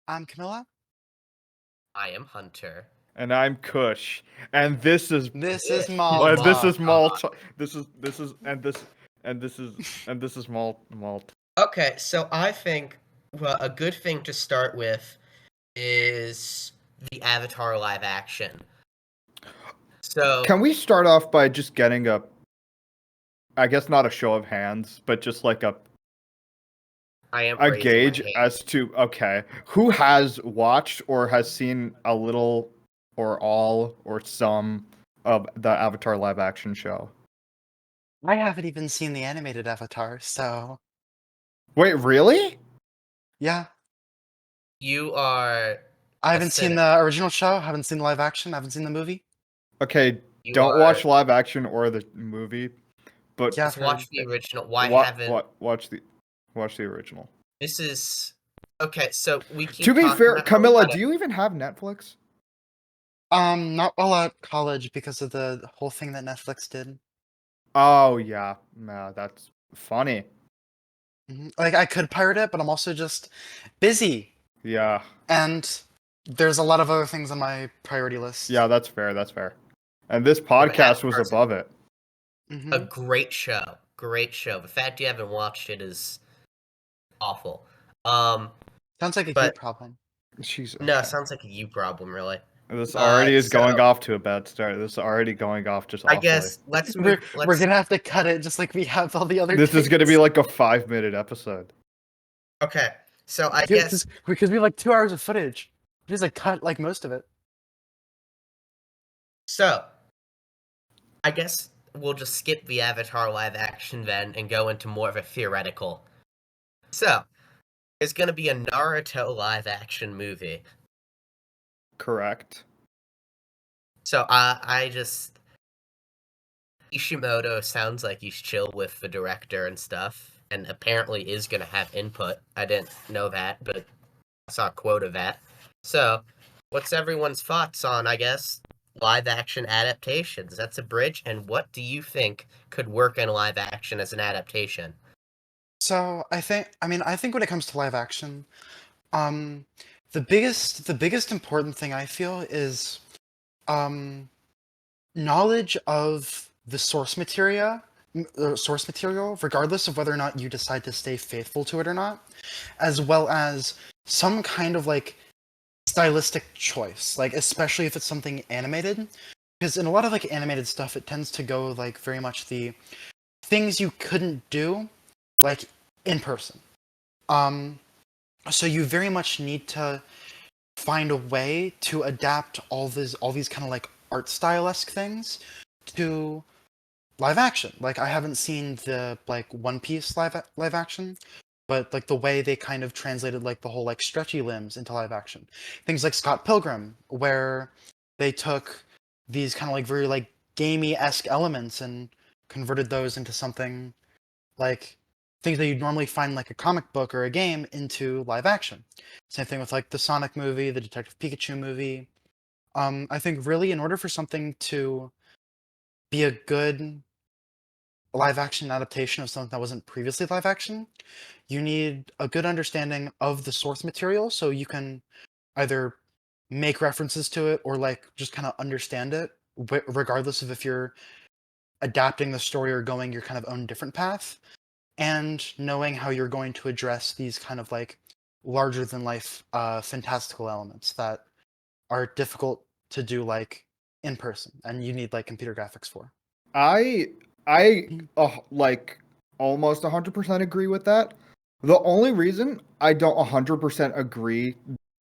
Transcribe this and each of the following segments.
I'm Camilla. I am Hunter. And I'm Kush. And this is This is This MallTalk. this is MallTalk. Malt. This is Malt. Okay, so I think a good thing to start with is the Avatar live action. So Can we start off by just getting I guess not a show of hands, but just like a I am a raising gauge my hand. as to who has watched or has seen a little or all or some of the Avatar live action show? I haven't even seen the animated Avatar, so Wait, really? yeah. You are I a haven't seen cynic. the original show, haven't seen the live action, haven't seen the movie. Okay, You don't are watch live action or the movie, but Yeah, I've just heard. watch the original. Why haven't watch the original. this is okay, so we keep To be talking fair, about how we Camilla, gotta do you even have Netflix? Not while at college because of the whole thing that Netflix did. Oh yeah, nah, that's funny. Like, I could pirate it, but I'm also just busy. Yeah, And there's a lot of other things on my priority list. yeah, that's fair. That's fair. And this but podcast was above it. a great show. Great show. The fact you haven't watched it is awful. Sounds like a but- you problem. She's No, it okay. sounds like a you problem, really. This already is so- going off to a bad start. This is already going off just I awfully. guess let's We're move. Let's, we're gonna have to cut it just like we have all the other. This is gonna be things. like a 5-minute episode. Okay, so I Yeah, guess because we have like 2 hours of footage. We just like cut like most of it. so. I guess we'll just skip the Avatar live action then and go into more of a theoretical. So, there's gonna be a Naruto live action movie. Correct. So I just Ishimoto sounds like he's chill with the director and stuff, and apparently is gonna have input. I didn't know that, but I saw a quote of that. So, what's everyone's thoughts on, I guess, live action adaptations? That's a bridge, and what do you think could work in live action as an adaptation? So I think when it comes to live action, the biggest important thing I feel is knowledge of the source material, regardless of whether or not you decide to stay faithful to it or not, as well as some kind of like stylistic choice, like especially if it's something animated, because in a lot of like animated stuff, it tends to go like very much the things you couldn't do like in person. So you very much need to find a way to adapt all these kind of like art style-esque things to live action. Like, I haven't seen the like One Piece live action, but like the way they kind of translated like the whole like stretchy limbs into live action. Things like Scott Pilgrim, where they took these kind of like very like gamey-esque elements and converted those into something like things that you'd normally find like a comic book or a game into live action. Same thing with like the Sonic movie, the Detective Pikachu movie. I think really in order for something to be a good live action adaptation of something that wasn't previously live action, you need a good understanding of the source material so you can either make references to it or like just kind of understand it, regardless of if you're adapting the story or going your kind of own different path, and knowing how you're going to address these kind of like larger than life fantastical elements that are difficult to do like in person and you need like computer graphics for. I like almost 100% agree with that. The only reason I don't 100% agree,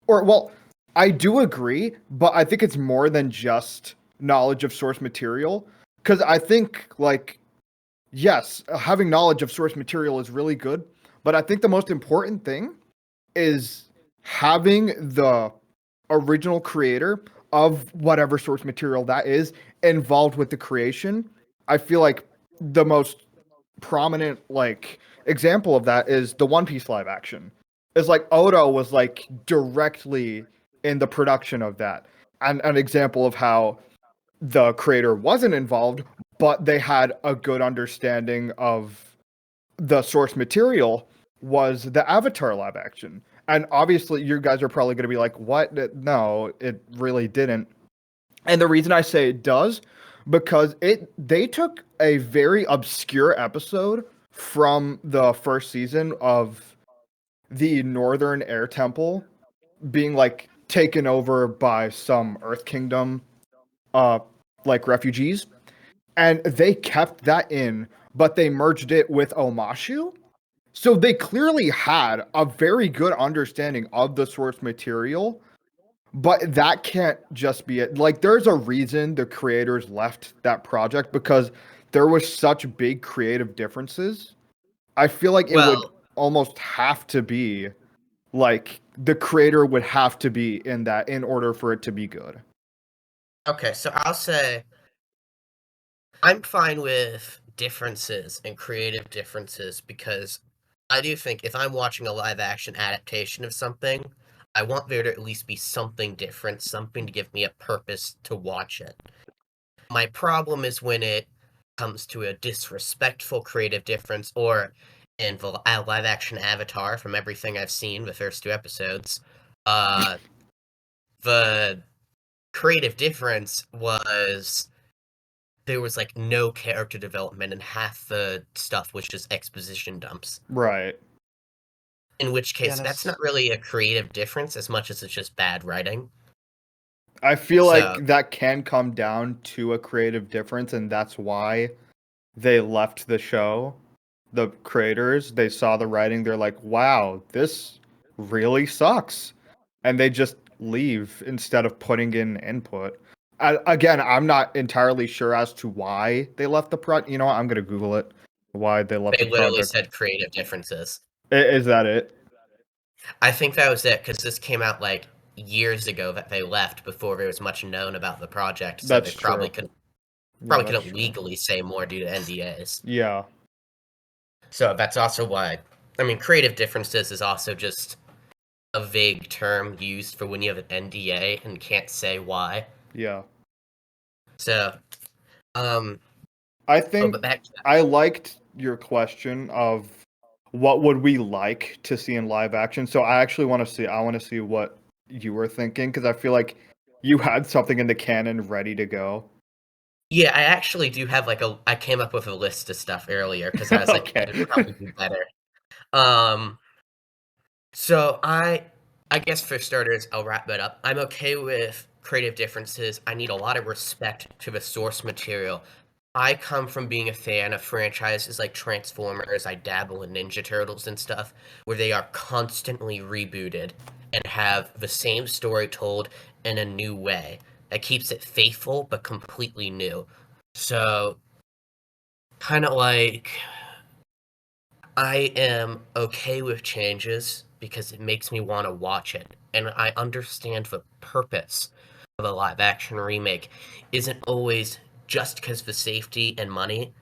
or well, I do agree, but I think it's more than just knowledge of source material. Because I think, like, yes, having knowledge of source material is really good, but I think the most important thing is having the original creator of whatever source material that is involved with the creation. I feel like the most prominent like example of that is the One Piece live action. It's like Oda was like directly in the production of that. And an example of how the creator wasn't involved, but they had a good understanding of the source material was the Avatar live action. And obviously, you guys are probably going to be like, what? No, it really didn't. And the reason I say it does, because they took a very obscure episode from the first season of the Northern Air Temple being like taken over by some Earth Kingdom like refugees. And they kept that in, but they merged it with Omashu. So they clearly had a very good understanding of the source material, but that can't just be it. Like, there's a reason the creators left that project because there was such big creative differences. I feel like it would Well, almost have to be like the creator would have to be in that in order for it to be good. okay, so I'll say I'm fine with differences and creative differences because I do think if I'm watching a live action adaptation of something, I want there to at least be something different, something to give me a purpose to watch it. My problem is when it comes to a disrespectful creative difference, or in the live action Avatar, from everything I've seen, the first 2 episodes, uh, the creative difference was there was like no character development and half the stuff was just exposition dumps. Right. In which case, Yeah, that's not really a creative difference as much as it's just bad writing. I feel So, like that can come down to a creative difference, and that's why they left the show. The creators, they saw the writing, they're like, wow, this really sucks. And they just leave instead of putting in input. Again, I'm not entirely sure as to why they left the project. You know what? I'm going to Google it. Why they left they the literally project. said creative differences. Is that it? I think that was it, because this came out like years ago that they left before there was much known about the project, so they That's true. Yeah, probably that's couldn't true. legally say more due to NDAs. Yeah. So that's also why. I mean, creative differences is also just a vague term used for when you have an NDA and can't say why. Yeah. So, um, I oh, but think back to I liked your question of what would we like to see in live action. So I want to see what you were thinking because I feel like you had something in the canon ready to go. yeah, I actually do have I came up with a list of stuff earlier because I was like, Okay. it'd probably be better. Um, so I guess for starters, I'll wrap that up. I'm okay with creative differences. I need a lot of respect to the source material. I come from being a fan of franchises like Transformers. I dabble in Ninja Turtles and stuff, where they are constantly rebooted and have the same story told in a new way that keeps it faithful but completely new. So, kind of like I am okay with changes because it makes me want to watch it, and I understand the purpose of a live action remake isn't always just because of the safety and money,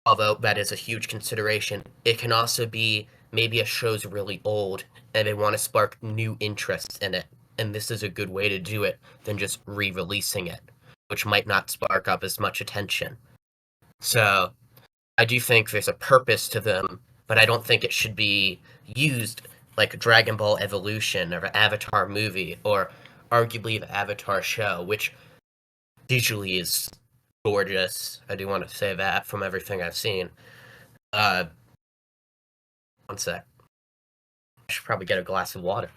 although that is a huge consideration. It can also be maybe a show's really old and they want to spark new interest in it, and this is a good way to do it than just re-releasing it, which might not spark up as much attention. So, I do think there's a purpose to them, but I don't think it should be used like Dragon Ball Evolution or Avatar movie or arguably the Avatar show, which visually is gorgeous. I do want to say that from everything I've seen. Uh, one sec. I should probably get a glass of water.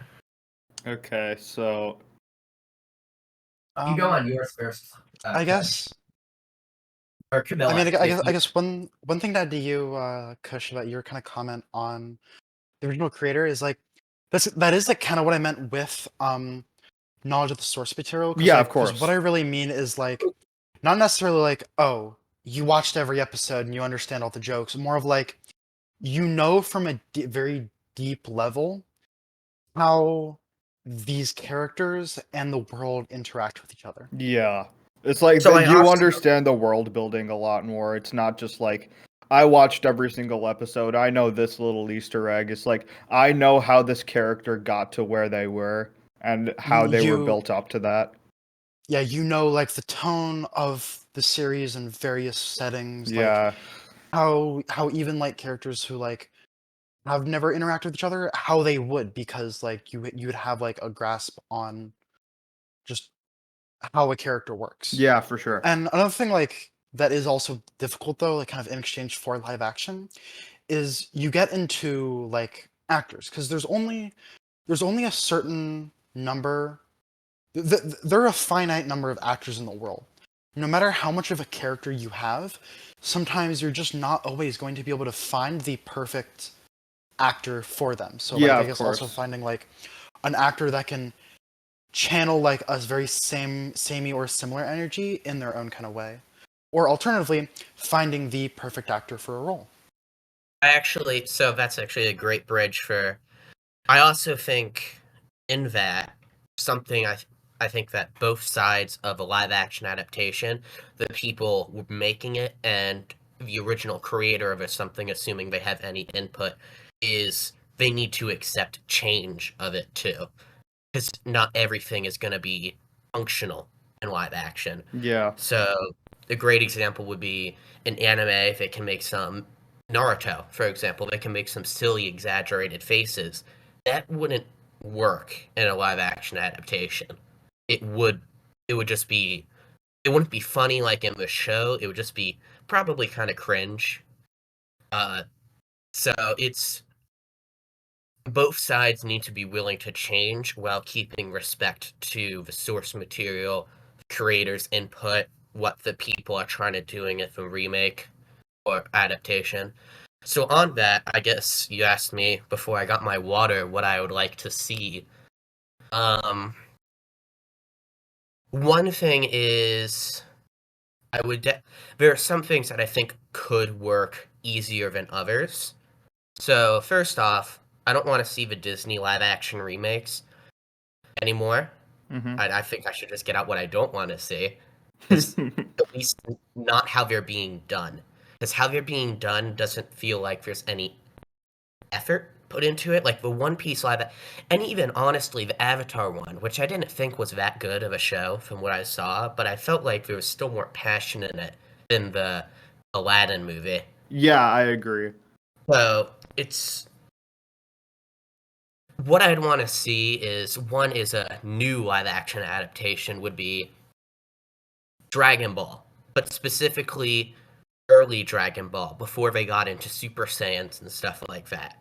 Okay, so You go on yours first. I guess. Or Camilla. I mean, I if guess one thing to add to you, Kush, about your kind of comment on the original creator is like that is like kind of what I meant with knowledge of the source material. yeah, of Because what course. I really mean is like not necessarily like, oh, you watched every episode and you understand all the jokes. More of like, you know, from a very deep level how these characters and the world interact with each other. Yeah. It's like So I you also understand the world building a lot more. It's not just like I watched every single episode. I know this little Easter egg. It's like I know how this character got to where they were and how they were You built up to that. Yeah, you know, like the tone of the series in various settings, like Yeah. how even like characters who like have never interacted with each other, how they would, because like you would have like a grasp on just how a character works. Yeah, for sure. And another thing like that is also difficult though, like kind of in exchange for live action, is you get into like actors, because there's only a certain number. There are a finite number of actors in the world. No matter how much of a character you have, sometimes you're just not always going to be able to find the perfect actor for them. So like Yeah, I of guess also course. finding like an actor that can channel like a very samey or similar energy in their own kind of way. Or alternatively, finding the perfect actor for a role. So that's actually a great bridge for. I also think in that something I think that both sides of a live action adaptation, the people making it and the original creator of it, something assuming they have any input, is they need to accept change of it too, because not everything is going to be functional in live action. Yeah. So a great example would be an anime. They can make some Naruto, for example. They can make some silly, exaggerated faces. That wouldn't work in a live action adaptation. It would. It would just be. It wouldn't be funny like in the show. It would just be probably kind of cringe. Uh, so it's both sides need to be willing to change while keeping respect to the source material, creators' input, what the people are trying to doing it from remake or adaptation. So on that, I guess you asked me before I got my water what I would like to see. Um, One thing is there are some things that I think could work easier than others. So first off, I don't want to see the Disney live action remakes anymore. Mm-hmm. I think I should just get out what I don't want to see. Because at least not how they're being done. Because how they're being done doesn't feel like there's any effort put into it. Like the One Piece and even honestly, the Avatar one, which I didn't think was that good of a show from what I saw, but I felt like there was still more passion in it than the Aladdin movie. Yeah, I agree. So it's what I'd want to see is one is a new live action adaptation would be Dragon Ball, but specifically early Dragon Ball before they got into Super Saiyans and stuff like that.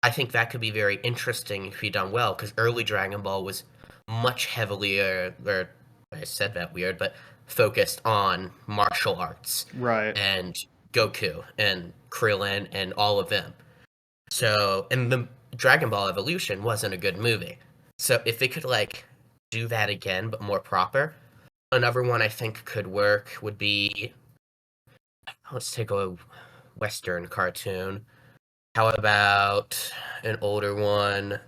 I think that could be very interesting if he done well, because early Dragon Ball was much heavier, or I said that weird, but focused on martial arts Right. and Goku and Krillin and all of them. So, and the Dragon Ball Evolution wasn't a good movie. So if they could like do that again but more proper, another one I think could work would be, let's take a Western cartoon. How about an older one?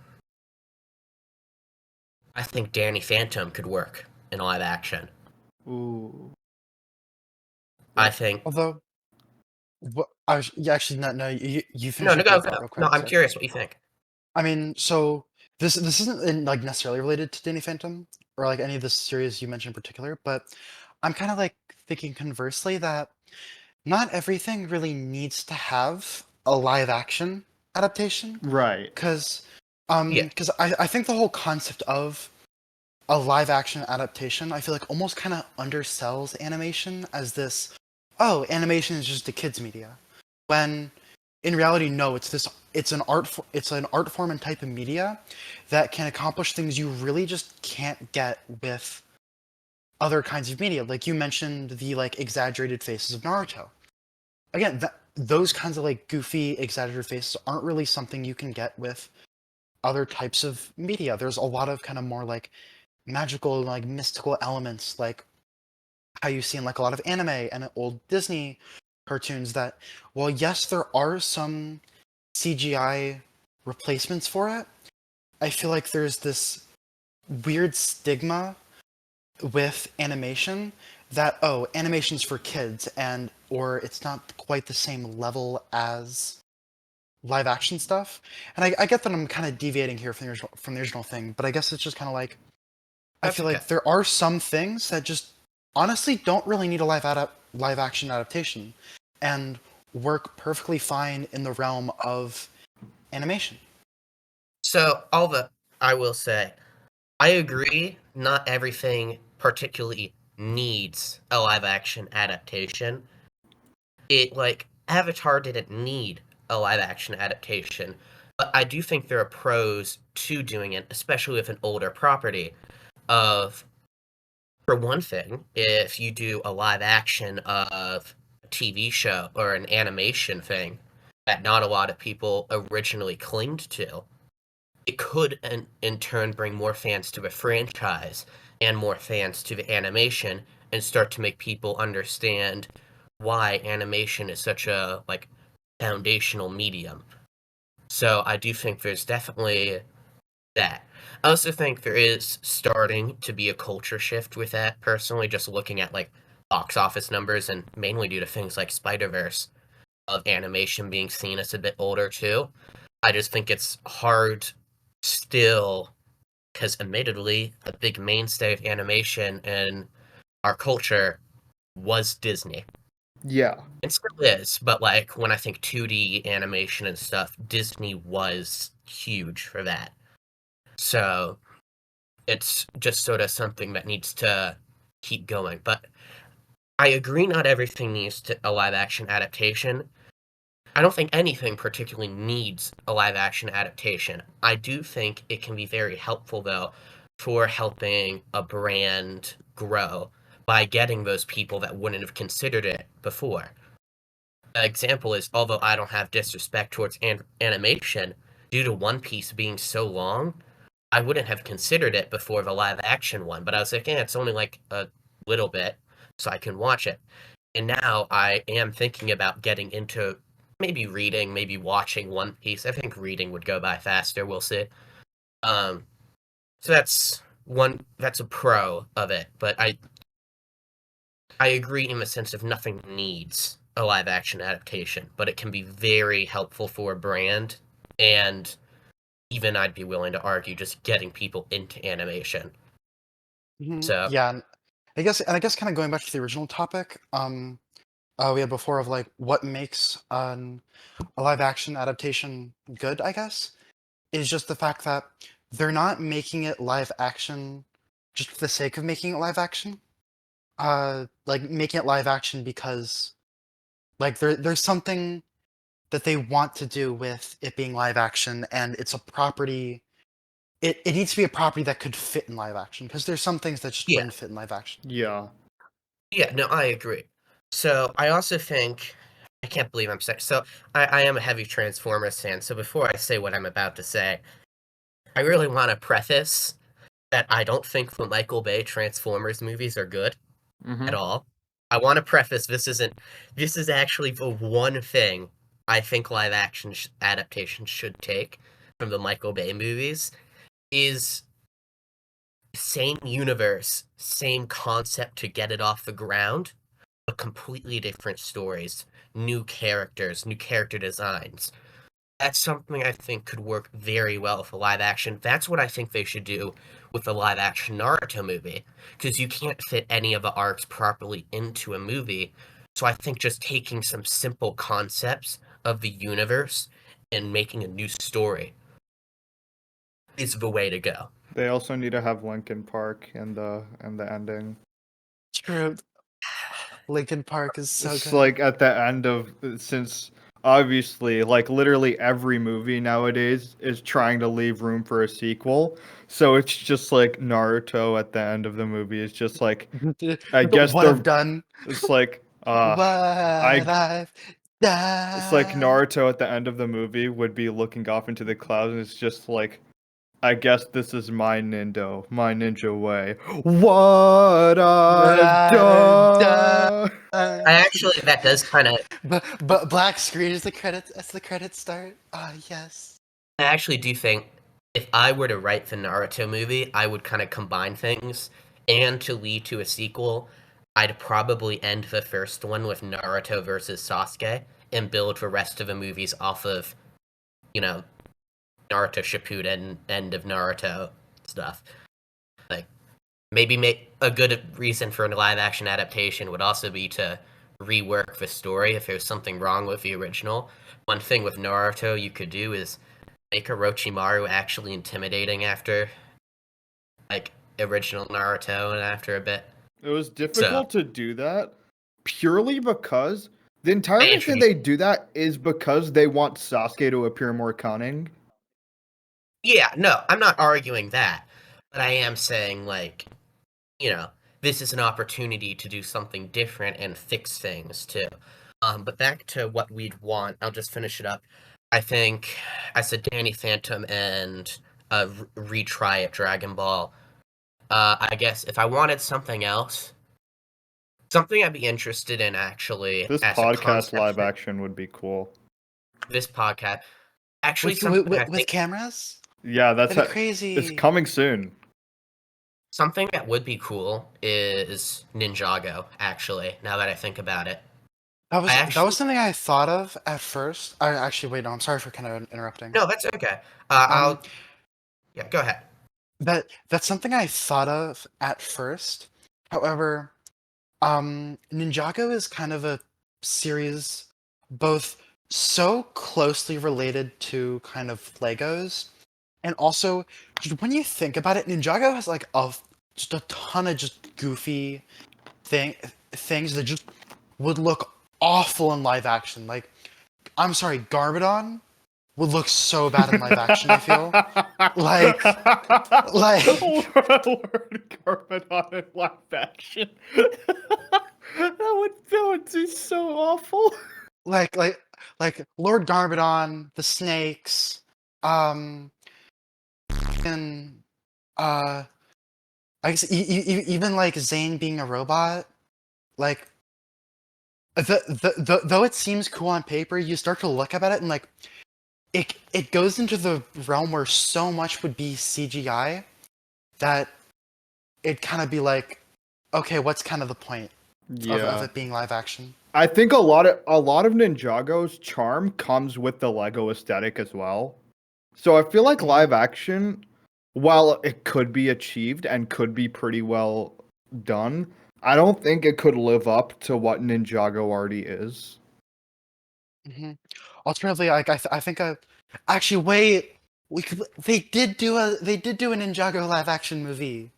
I think Danny Phantom could work in live action. Ooh. I think. Although, yeah, actually, no, you No, finish no, up your go, thought go. real No, quick. I'm curious what you think. I mean, so this isn't like necessarily related to Danny Phantom or like any of the series you mentioned in particular, but I'm kind of like thinking conversely that not everything really needs to have a live action adaptation, Right. because Yeah, I think the whole concept of a live action adaptation, I feel like almost kind of undersells animation as this, oh, animation is just a kids media, when in reality, no, it's an art form and type of media that can accomplish things you really just can't get with other kinds of media. Like you mentioned the like exaggerated faces of Naruto. Again, those kinds of like goofy exaggerated faces aren't really something you can get with other types of media. There's a lot of kind of more like magical, like mystical elements, like how you see in like a lot of anime and old Disney cartoons that, well, yes, there are some CGI replacements for it. I feel like there's this weird stigma with animation that, oh, animation's for kids, and or it's not quite the same level as live action stuff. And I get that I'm kind of deviating here from the original thing, but I guess it's just kind of like, I that's feel okay. like there are some things that just honestly don't really need a live action adaptation and work perfectly fine in the realm of animation. So I will say, I agree. Not everything particularly needs a live action adaptation. Avatar didn't need a live action adaptation, but I do think there are pros to doing it, especially with an older property. Of For one thing, if you do a live action of a TV show or an animation thing that not a lot of people originally clinged to, it could in turn bring more fans to the franchise and more fans to the animation and start to make people understand why animation is such a foundational medium. So I do think there's definitely that. I also think there is starting to be a culture shift with that, personally, just looking at box office numbers and mainly due to things like Spider-Verse of animation being seen as a bit older too. I just think it's hard still because admittedly a big mainstay of animation in our culture was Disney. Yeah. It still is, but when I think 2D animation and stuff, Disney was huge for that. So it's just sort of something that needs to keep going. But I agree not everything needs a live action adaptation. I don't think anything particularly needs a live action adaptation. I do think it can be very helpful, though, for helping a brand grow by getting those people that wouldn't have considered it before. An example is, although I don't have disrespect towards animation, due to One Piece being so long, I wouldn't have considered it before the live action one, but I was like, it's only a little bit, so I can watch it. And now I am thinking about getting into maybe reading, maybe watching One Piece. I think reading would go by faster, we'll see. Um, so that's a pro of it, but I agree in the sense of nothing needs a live action adaptation, but it can be very helpful for a brand, and even I'd be willing to argue just getting people into animation. So Yeah, and I guess kind of going back to the original topic, we had before of what makes a live action adaptation good, I guess, is just the fact that they're not making it live action just for the sake of making it live action. Making it live action because there's something that they want to do with it being live action, and it's a property. It needs to be a property that could fit in live action, because there's some things that just yeah, wouldn't fit in live action. Yeah. yeah, no, I agree. So I also think I can't believe I'm saying so. I am a heavy Transformers fan. So before I say what I'm about to say, I really want to preface that I don't think the Michael Bay Transformers movies are good Mm-hmm. at all. I want to preface this is actually the one thing I think live action adaptation should take from the Michael Bay movies is same universe, same concept to get it off the ground, but completely different stories, new characters, new character designs. That's something I think could work very well for live action. That's what I think they should do with the live action Naruto movie, because you can't fit any of the arcs properly into a movie. So I think just taking some simple concepts of the universe and making a new story is the way to go. They also need to have Linkin Park in the ending. True. Linkin Park is so It's good. at the end of, since obviously literally every movie nowadays is trying to leave room for a sequel. So it's just Naruto at the end of the movie is just I guess What I've done, it's what I I've it's done. Naruto at the end of the movie would be looking off into the clouds, and it's just I guess this is my ninja way. What What I've I've done. done. That does kind of But black screen is the credits. As the credits start. Ah, yes. I actually do think if I were to write the Naruto movie, I would kind of combine things. And to lead to a sequel, I'd probably end the first one with Naruto versus Sasuke and build the rest of the movies off of, you know, Naruto Shippuden, end of Naruto stuff. Like, maybe make a good reason for a live action adaptation would also be to rework the story if there's something wrong with the original. One thing with Naruto you could do is make Orochimaru actually intimidating after like original Naruto and after a bit. It was difficult to do that purely because the entire They reason they do that is because they want Sasuke to appear more cunning. Yeah, no, I'm not arguing that, but I am saying like, you know, this is an opportunity to do something different and fix things too. But back to what we'd want, I'll just finish it up. I think I said Danny Phantom and retry at Dragon Ball. I guess if I wanted something else, something I'd be interested in actually This as a podcast concept live for action would be cool. this podcast, actually With, something I with think cameras? Yeah, That'd be crazy. It's coming soon. something that would be cool is Ninjago. Actually, now that I think about it, That was I that actually was something I thought of at first. I actually wait. No, I'm sorry for kind of interrupting. no, that's okay. Um, Yeah, go ahead. that's something I thought of at first. However, Ninjago is kind of a series both so closely related to kind of Legos, and also just when you think about it, Ninjago has like just a ton of just goofy things that just would look awful in live action. Like, I'm sorry, Garbodon would look so bad in live action, I feel. Like, Lord Garmadon in live action. That would be so awful. like, like, like Lord Garbodon, the snakes, and I guess even like Zane being a robot, like though it seems cool on paper, you start to look about it and like it goes into the realm where so much would be CGI that it'd kind of be like, okay, what's kind of the point of it being live action? I think a lot of Ninjago's charm comes with the Lego aesthetic as well. So I feel like live action, while it could be achieved and could be pretty well done, I don't think it could live up to what Ninjago already is. Hmm. Alternatively, like I think actually wait, they did do a Ninjago live action movie.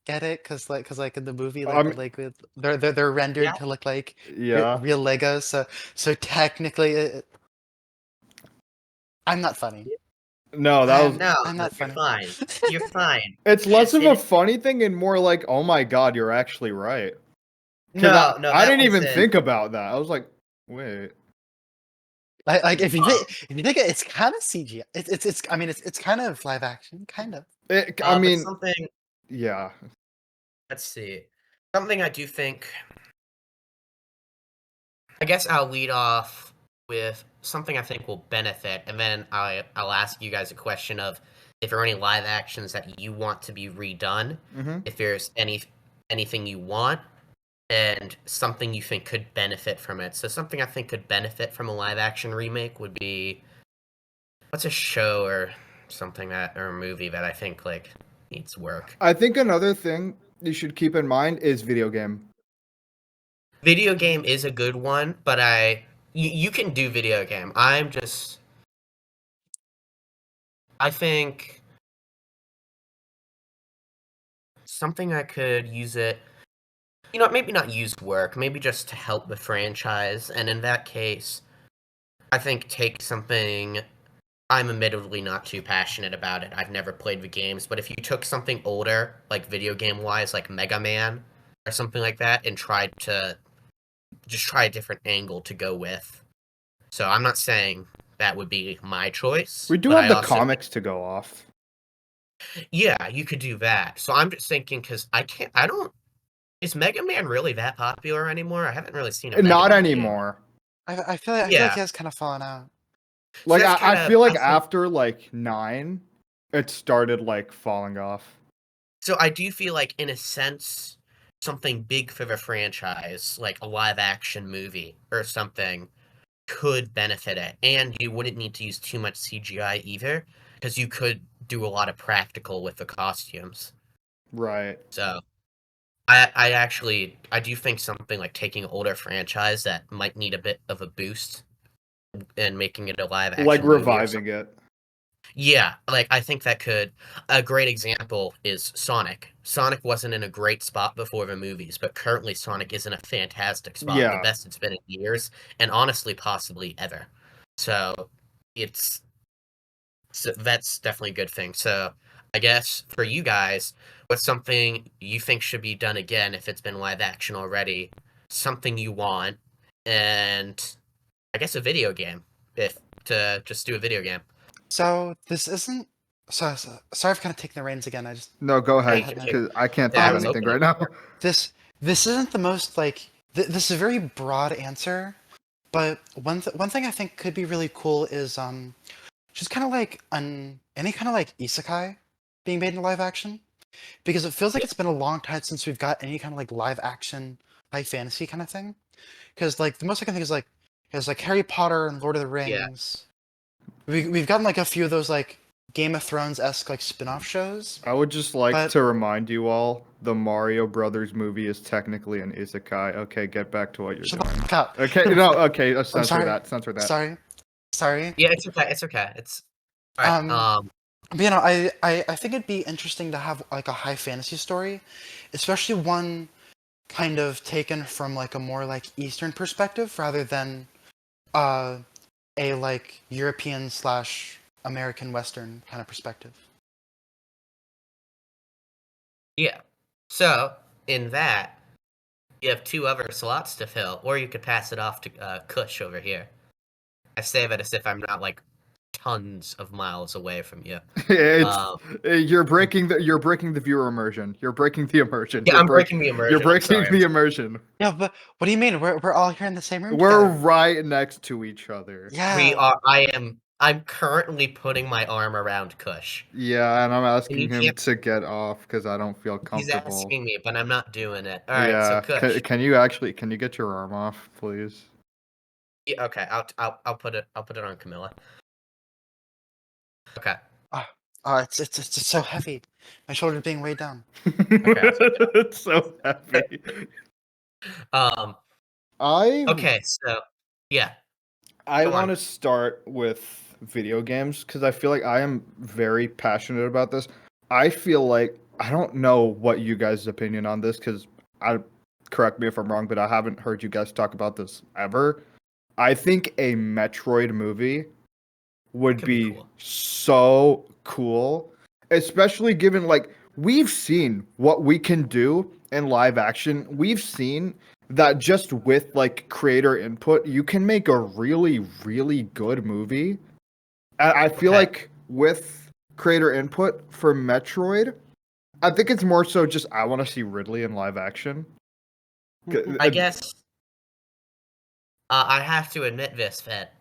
Get it? Cause in the movie I mean, they're rendered Yeah. to look like yeah. real Legos. So technically, I'm not funny. No, that was. No, I'm not you're funny. fine. You're fine. It's less of a It's- funny thing and more like, oh my god, you're actually right. no, no, I that didn't even wasn't. think about that. I was like, wait. Like if Uh, you think it's kind of CGI. It's I mean it's kind of live action, kind of. I but mean, something. yeah. Let's see. Something I do think. I guess I'll lead off with something I think will benefit, and then I'll ask you guys a question of if there are any live actions that you want to be redone, Hmm. if there's anything you want, and something you think could benefit from it. So something I think could benefit from a live action remake would be what's a show or something that or a movie that I think like needs work. I think another thing you should keep in mind is video game. Video game is a good one, but you can do video game. I think something I could use it, maybe not use work, maybe just to help the franchise. And in that case, I think take something. I'm admittedly not too passionate about it. I've never played the games, but if you took something older, like video game wise, like Mega Man or something like that, and tried to just try a different angle to go with. So I'm not saying that would be my choice, We do but have I the also comics to go off. yeah, you could do that. So I'm just thinking because I don't. Is Mega Man really that popular anymore? I haven't really seen a Mega Not Man game. anymore. I feel like Yeah, he has kind of fallen out. so Like that's I kind of feel like I think. after like 9, it started like falling off. So I do feel like, in a sense, something big for the franchise, like a live action movie or something, could benefit it, and you wouldn't need to use too much CGI either, because you could do a lot of practical with the costumes. Right. So I do think something like taking an older franchise that might need a bit of a boost and making it a live action Like movie or reviving it. Yeah, like I think that could. A great example is Sonic. Sonic wasn't in a great spot before the movies, but currently Sonic is in a fantastic spot, the Yeah. best it's been in years, and honestly, possibly ever. So it's that's definitely a good thing. So I guess for you guys, what's something you think should be done again if it's been live action already? Something you want, and I guess a video game. If to just do a video game. So this isn't. Sorry for kind of taking the reins again. I just No, go Hey, ahead, you can take- because I can't think Yeah, I of was anything hoping right now. this isn't the most like this is a very broad answer, but one thing I think could be really cool is just kind of like any kind of like isekai being made in live action, because it feels like it's been a long time since we've got any kind of like live action high fantasy kind of thing. Because like the most I can think is like Harry Potter and Lord of the Yeah. Rings. We've gotten like a few of those like Game of Thrones esque like spin-off shows. I would just like But to remind you all, the Mario Brothers movie is technically an isekai. Okay, get back to what you're shut the doing. fuck up. Okay, no, okay, I'm censor sorry. that, censor that. Sorry. Yeah, it's okay. It's okay. It's all right. But, you know, I think it'd be interesting to have like a high fantasy story, especially one kind of taken from like a more like Eastern perspective rather than uh, a like European slash American Western kind of perspective. Yeah. So in that, you have two other slots to fill, or you could pass it off to Kush over here. I say that as if I'm not like tons of miles away from you. It's Um, you're breaking the viewer immersion. You're breaking the immersion. yeah, I'm breaking the You're immersion. I'm breaking sorry. the immersion. Yeah, but what do you mean? We're all here in the same room We're together. right next to each other. Yeah. We are. I am. I'm currently putting my arm around Kush. Yeah, and I'm asking You him can't- to get off because I don't feel He's comfortable. asking me, but I'm not doing it. All right, so Yeah, Kush. can you get your arm off, please? Yeah, okay, I'll put it on Camilla. Okay. It's so heavy. My shoulder's being weighed down. It's so heavy. Um. I Okay. So, yeah. I Go on. want to start with video games because I feel like I am very passionate about this. I feel like I don't know what you guys' opinion on this because I correct me if I'm wrong, but I haven't heard you guys talk about this ever. I think a Metroid movie would Could be be cool. so cool, especially given like we've seen what we can do in live action. We've seen that just with like creator input, you can make a really, really good movie. I feel Okay. like with creator input for Metroid, I think it's more so just I want to see Ridley in live action. I guess I have to admit this that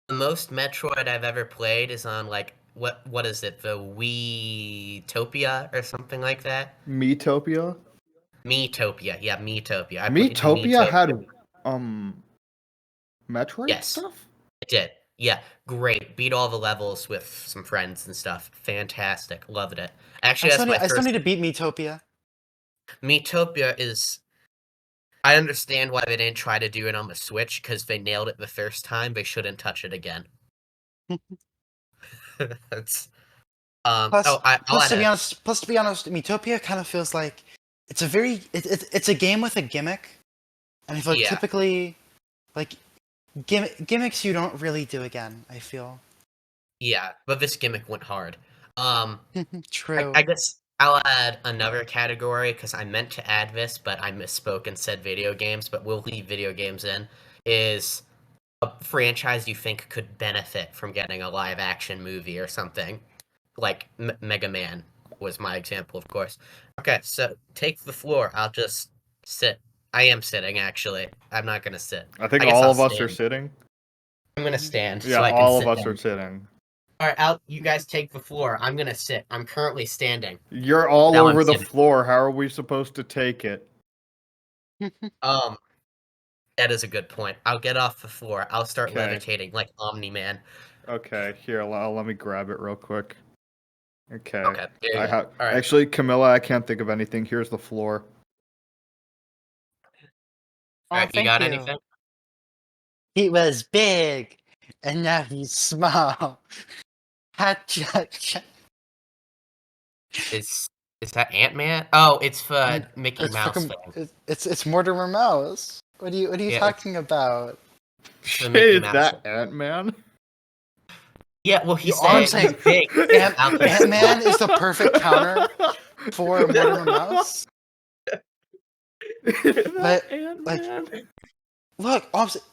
the most Metroid I've ever played is on like what is it, the Wiitopia or something like that? Metopia. Miitopia, yeah, Miitopia. I played the Metopia Miitopia. had Metroid Yes, stuff. it did. Yeah, great. Beat all the levels with some friends and stuff. Fantastic. Loved it. Actually, that's my I still first. need to beat Metopia. Miitopia is. I understand why they didn't try to do it on the Switch because they nailed it the first time. They shouldn't touch it again. That's Plus, Oh, I'll plus add to be a. honest, Metopia kind of feels like it's a very it's a game with a gimmick, and I feel like Yeah, typically like gimmicks you don't really do again. I feel yeah, but this gimmick went hard. Um, true. I guess I'll add another category because I meant to add this, but I misspoke and said video games. But we'll leave video games in. Is a franchise you think could benefit from getting a live action movie or something? Like Mega Man was my example, of course. Okay, so take the floor. I'll just sit. I am sitting, actually. I'm not gonna sit. I think I guess all I'll of us are stand. sitting. I'm gonna stand Yeah, so I can all of sit us down. are sitting. All right, you guys take the floor. I'm gonna sit. I'm currently standing. You're all Now I'm over the sitting. floor. How are we supposed to take it? Um, that is a good point. I'll get off the floor. I'll start Okay. levitating like Omni-Man. Okay, here, let me grab it real quick. Okay. Okay, there you I go. have All right. actually, Camilla, I can't think of anything. Here's the floor. All right, you Thank got you. anything? He was big and now he's small. Ha-cha-cha. Is that Ant-Man? Oh, it's for Mickey It's Mouse fucking. thing. It's Mortimer Mouse. What are you Yeah, talking about? It's the Shit, Mickey is Mouse that thing. Ant-Man? Yeah, well, All I'm he's saying, big. Ant-Man is the perfect counter for Mortimer Mouse. Is that But like, Ant-Man? look,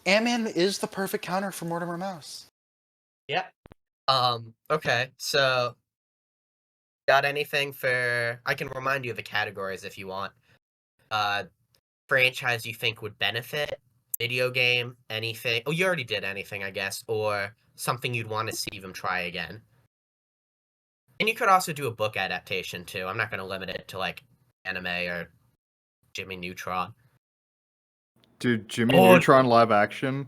Ant-Man is the perfect counter for Mortimer Mouse. Yeah. Okay, so got anything for? I can remind you of the categories if you want. Franchise you think would benefit, video game, anything. Oh, you already did anything, I guess, or something you'd want to see them try again. And you could also do a book adaptation too. I'm not going to limit it to like anime or Jimmy Neutron. Dude, Jimmy Oh. Neutron live action?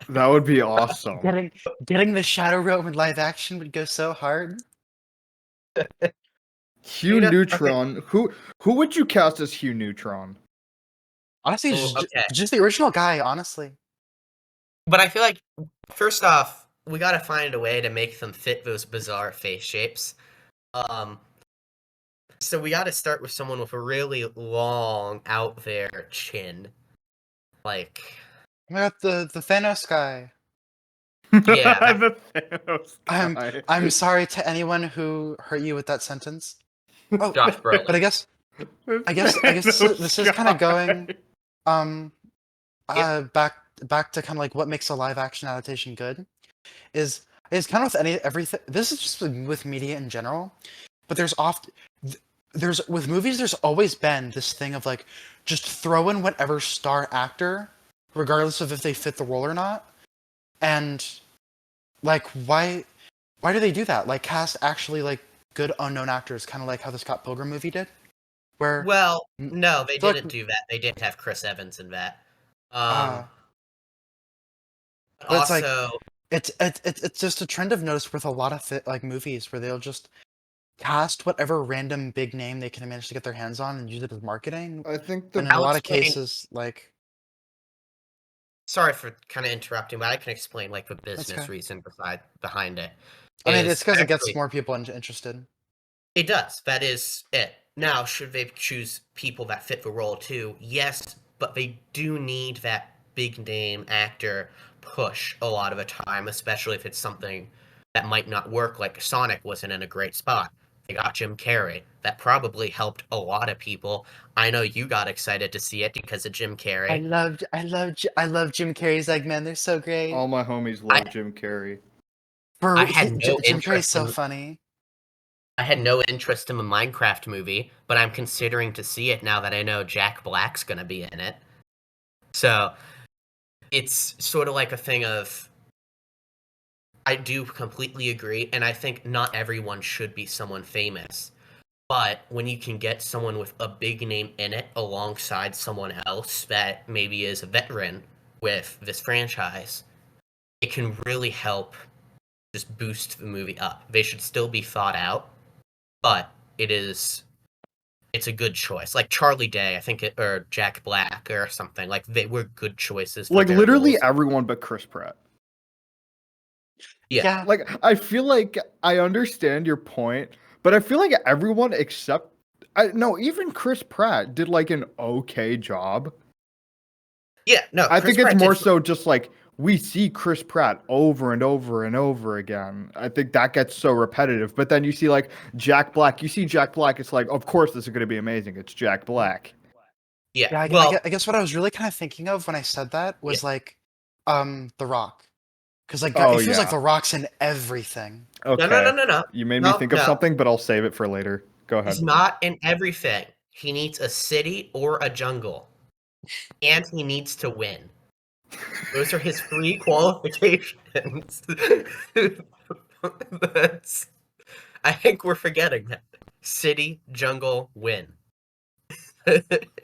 That would be awesome. Getting the Shadow Realm in live action would go so hard. Hugh Neutron. Okay. Who would you cast as Hugh Neutron? Honestly, Okay. just the original guy. Honestly, But I feel like, first off, we gotta find a way to make them fit those bizarre face shapes. So we gotta start with someone with a really long, out there chin. Like, I got the Thanos guy. Yeah. The Thanos guy. I'm sorry to anyone who hurt you with that sentence. Oh, Josh Brolin. but I guess this is kind of going back to kind of like what makes a live action adaptation good is kind of with everything. This is just with media in general, but there's with movies there's always been this thing of like just throw in whatever star actor regardless of if they fit the role or not. And like why do they do that? Like cast actually like good unknown actors, kind of like how the Scott Pilgrim movie did. Where Well, no, they feel like- didn't do that. They didn't have Chris Evans in that. but it's like Also, it's just a trend I've noticed with a lot of like movies where they'll just cast whatever random big name they can manage to get their hands on and use it as marketing. I think And in the a I'll lot of explain- cases, like sorry for kind of interrupting, but I can explain like the That's business okay. reason behind it. I mean, Is it's because it gets actually- more people interested. It does. That is it. Now, should they choose people that fit the role too? Yes, but they do need that big name actor push a lot of the time, especially if it's something that might not work. Like Sonic wasn't in a great spot. They got Jim Carrey. That probably helped a lot of people. I know you got excited to see it because of Jim Carrey. I love Jim Carrey's Eggman. They're so great. all my homies love Jim Carrey. I had no Jim Carrey's interest so in- funny. I had no interest in the Minecraft movie, but I'm considering to see it now that I know Jack Black's gonna be in it. So it's sort of like a thing of I do completely agree, and I think not everyone should be someone famous. But when you can get someone with a big name in it alongside someone else that maybe is a veteran with this franchise, it can really help just boost the movie up. They should still be thought out, but it's a good choice. Like Charlie Day, I think, or Jack Black or something. Like they were good choices. For Like their literally roles. everyone but Chris Pratt. Yeah. Like I feel like I understand your point, but I feel like everyone except no, even Chris Pratt did like an okay job. Yeah, no. I Chris think it's Pratt more did- so just like we see Chris Pratt over and over and over again. I think that gets so repetitive. But then you see like Jack Black. You see Jack Black. It's like, of course, this is going to be amazing. It's Jack Black. Yeah. Yeah, Well, I guess what I was really kind of thinking of when I said that was like, The Rock, because like Oh, it feels like yeah. The Rock's in everything. Okay. no. You made me think of something, but I'll save it for later. Go ahead. He's not in everything. He needs a city or a jungle, and he needs to win. Those are his 3 qualifications. I think we're forgetting that. City, jungle, win.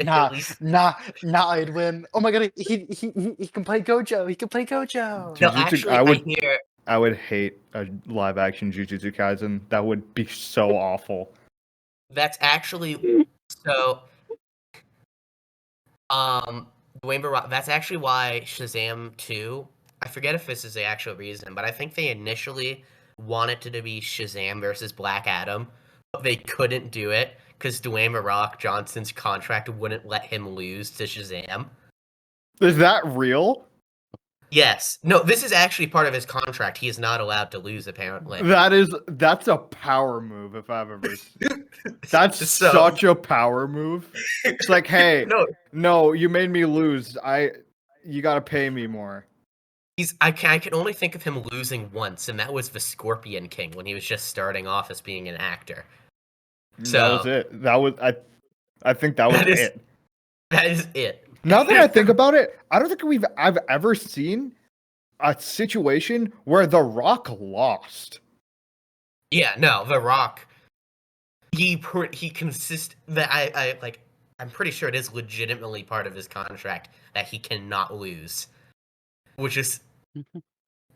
Nah, At least- I'd win. Oh my god, he can play Gojo. He can play Gojo. No, Jujutsu- actually, I would- hear I would hate a live action Jujutsu Kaisen. That would be so awful. that's actually so. Dwayne The Rock. That's actually why Shazam 2. I forget if this is the actual reason, but I think they initially wanted it to be Shazam versus Black Adam, but they couldn't do it because Dwayne The Rock Johnson's contract wouldn't let him lose to Shazam. Is that real? Yes. No, this is actually part of his contract. He is not allowed to lose, apparently. That's a power move if I've ever seen. That's So- such a power move. It's like, hey, no, you made me lose. You gotta pay me more. I can only think of him losing once, and that was the Scorpion King when he was just starting off as being an actor. So That was it. That was I think that was it. That is it. Now that I think about it, I don't think I've ever seen a situation where The Rock lost. Yeah, no, The Rock. He consists that I like. I'm pretty sure it is legitimately part of his contract that he cannot lose, which is,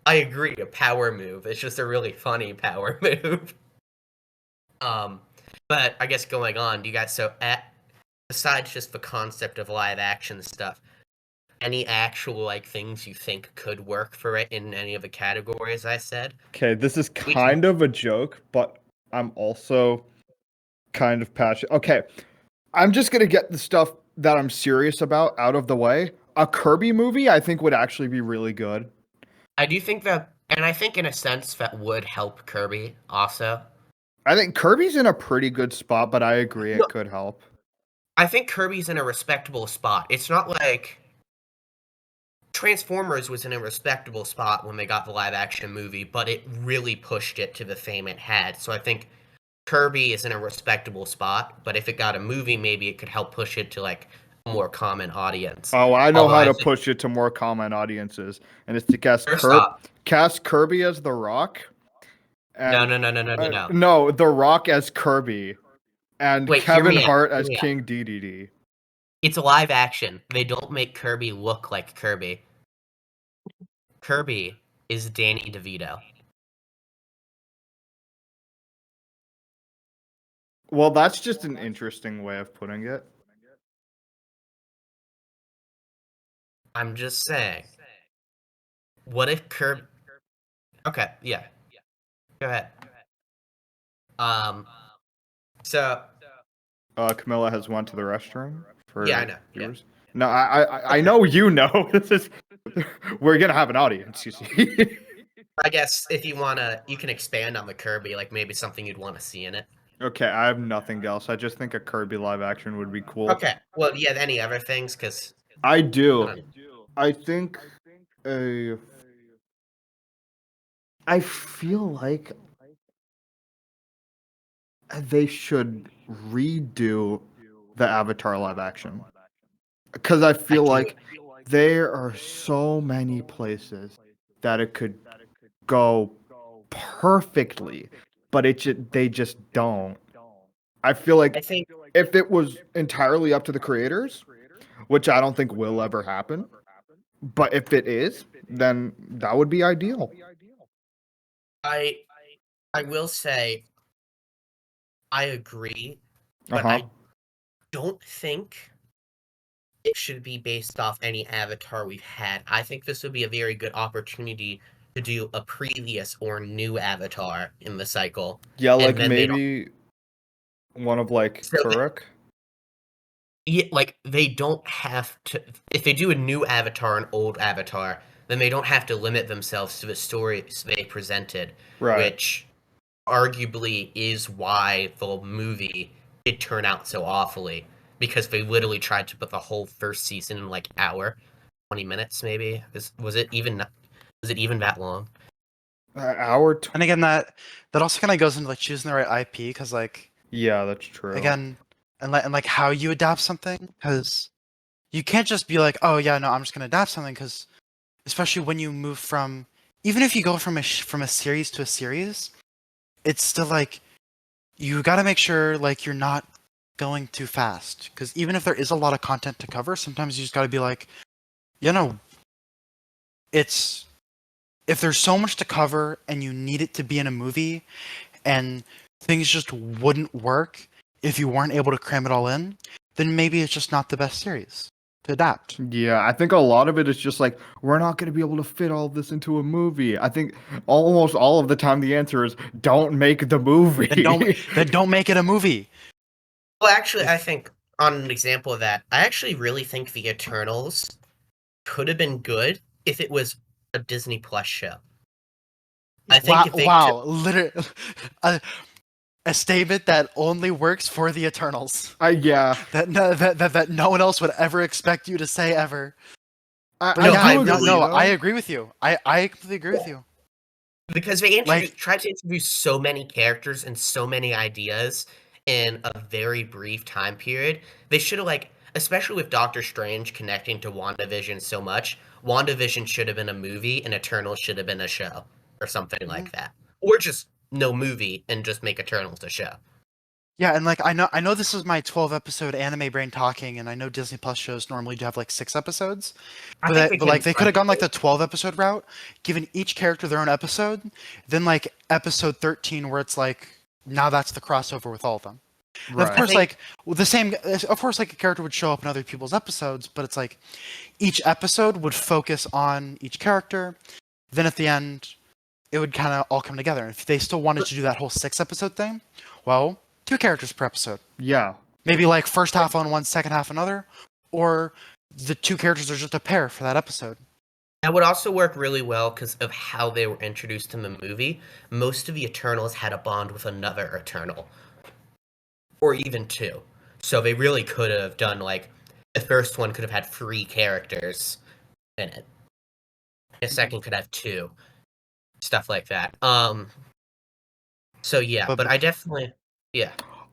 I agree, a power move. It's just a really funny power move. But I guess going on, do you guys besides just the concept of live action stuff, any actual like things you think could work for it in any of the categories I said? Okay, this is kind of a joke, but I'm also kind of passionate. Okay, I'm just gonna get the stuff that I'm serious about out of the way. A Kirby movie, I think, would actually be really good. I do think that, and I think in a sense that would help Kirby also. I think Kirby's in a pretty good spot, but I agree it could help. I think Kirby's in a respectable spot. It's not like Transformers was in a respectable spot when they got the live action movie, but it really pushed it to the fame it had. So I think Kirby is in a respectable spot, but if it got a movie, maybe it could help push it to like a more common audience. Oh, I know how to push it to more common audiences, and it's to cast Kirby as The Rock. And, No. No, The Rock as Kirby, and Kevin Hart as King DDD. It's a live action. They don't make Kirby look like Kirby. Kirby is Danny DeVito. Well, that's just an interesting way of putting it. I'm just saying. What if Kirby... Okay, yeah. Go ahead. So... Camilla has went to the restroom for I know. viewers. Yeah. No, I know you know. This is... We're gonna have an audience, you see. I guess if you wanna, you can expand on the Kirby, like maybe something you'd want to see in it. Okay, I have nothing else. I just think a Kirby live action would be cool. Okay, well, yeah, any other things? Because I do. I think I feel like they should redo the Avatar live action. Because I feel like there are so many places that it could go perfectly, but they just don't. I feel like if it was entirely up to the creators, which I don't think will ever happen, but if it is, then that would be ideal. I will say I agree, but I don't think it should be based off any Avatar we've had. I think this would be a very good opportunity to do a previous or new Avatar in the cycle. Yeah, like maybe one of like Turek. Yeah, like they don't have to. If they do a new Avatar, an old Avatar, then they don't have to limit themselves to the stories they presented, which arguably is why the movie did turn out so awfully, because they literally tried to put the whole first season in like hour, 20 minutes maybe. Was it even that long? Hour. And again, that also kind of goes into like choosing the right IP, because like yeah, that's true. Again, and like how you adapt something, because you can't just be like, oh yeah, no, I'm just gonna adapt something, because especially when you move from, even if you go from a series to a series, it's still like you got to make sure like you're not going too fast, because even if there is a lot of content to cover, sometimes you just got to be like, you know, it's, if there's so much to cover and you need it to be in a movie and things just wouldn't work if you weren't able to cram it all in, then maybe it's just not the best series to adapt. Yeah, I think a lot of it is just like we're not going to be able to fit all this into a movie. I think almost all of the time the answer is don't make the movie. Then don't make it a movie. Well, actually, I think on an example of that, I actually really think the Eternals could have been good if it was a Disney Plus show. I think if they literally a statement that only works for the Eternals. Yeah. That no one else would ever expect you to say ever. I agree with you. I completely agree with you. Because they tried to introduce so many characters and so many ideas in a very brief time period. They should have, especially with Doctor Strange connecting to WandaVision so much, WandaVision should have been a movie and Eternals should have been a show or something like that. Or just no movie and just make Eternals a show. Yeah, and I know this is my 12-episode anime brain talking, and I know Disney Plus shows normally do have 6 episodes, but they could have gone the 12-episode route, given each character their own episode, then episode 13 where it's now that's the crossover with all of them. Right. Of course, a character would show up in other people's episodes, but it's each episode would focus on each character. Then at the end, it would kind of all come together. If they still wanted to do that whole 6-episode thing, well, 2 characters per episode. Yeah. Maybe first half on one, second half another, or the 2 characters are just a pair for that episode. That would also work really well because of how they were introduced in the movie. Most of the Eternals had a bond with another Eternal. Or even 2. So they really could have done, the first one could have had 3 characters in it. The second could have 2. Stuff like that. So yeah, but I definitely... Yeah.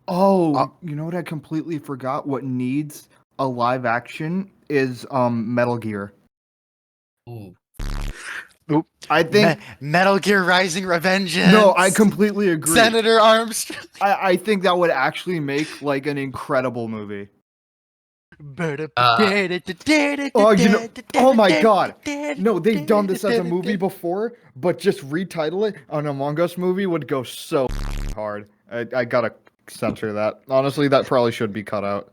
Oh, you know what I completely forgot? What needs a live action is Metal Gear. Ooh. Oop. I think Metal Gear Rising Revengeance. No, I completely agree. Senator Armstrong. I think that would actually make an incredible movie. Oh my god. No, they've done this as a movie before, but just retitle it an Among Us movie would go so hard. I gotta censor that. Honestly, that probably should be cut out.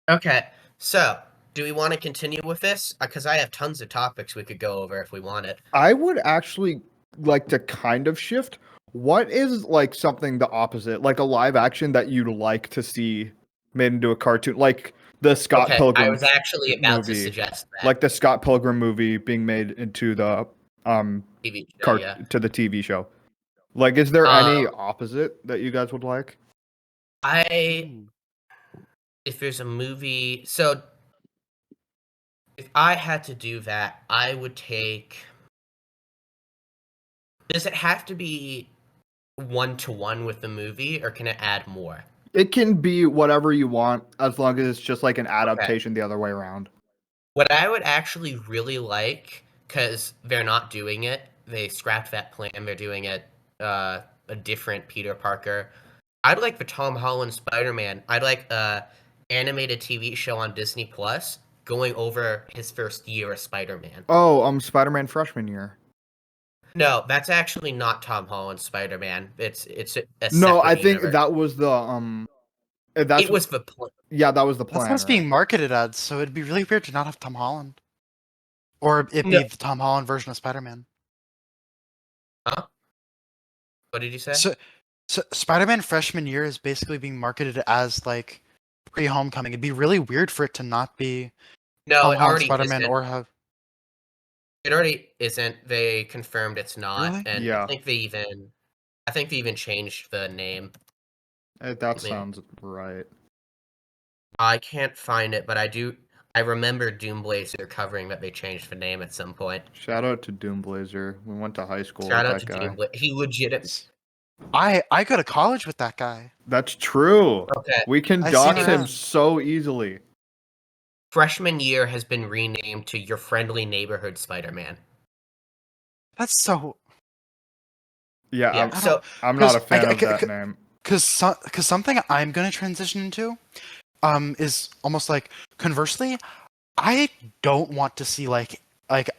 Okay, so do we want to continue with this? Because I have tons of topics we could go over if we wanted. I would actually like to kind of shift. What is something the opposite, a live action that you'd like to see made into a cartoon, like the Scott Pilgrim? I was actually about to suggest that, the Scott Pilgrim movie being made into the TV show, to the TV show. Is there any opposite that you guys would like? If there's a movie, so if I had to do that, I would take. Does it have to be 1-to-1 with the movie, or can it add more? It can be whatever you want, as long as it's just an adaptation the other way around. What I would actually really like, because they're not doing it, they scrapped that plan, they're doing it a different Peter Parker. I'd like the Tom Holland Spider-Man. I'd like a animated TV show on Disney Plus going over his first year as Spider-Man. Oh, Spider-Man freshman year. No, that's actually not Tom Holland's Spider-Man. It's a no. I think universe. That was the It was the plan. Yeah, that was the plan. That's what's being marketed as. So it'd be really weird to not have Tom Holland, or it be the Tom Holland version of Spider-Man. Huh? What did you say? So Spider-Man freshman year is basically being marketed as pre-Homecoming. It'd be really weird for it to not be. No, it already Spider-Man isn't. or have. It already isn't. They confirmed it's not, Really? and Yeah. I think they even changed the name. That sounds right. I can't find it, but I remember Doomblazer covering that they changed the name at some point. Shout out to Doomblazer. We went to high school Shout with out that to guy. Doomblazer. He legit. I go to college with that guy. That's true. Okay. We can dox him so easily. Freshman year has been renamed to Your Friendly Neighborhood Spider-Man. That's so. Yeah. I'm not a fan of that name. Because something I'm going to transition into is almost conversely, I don't want to see like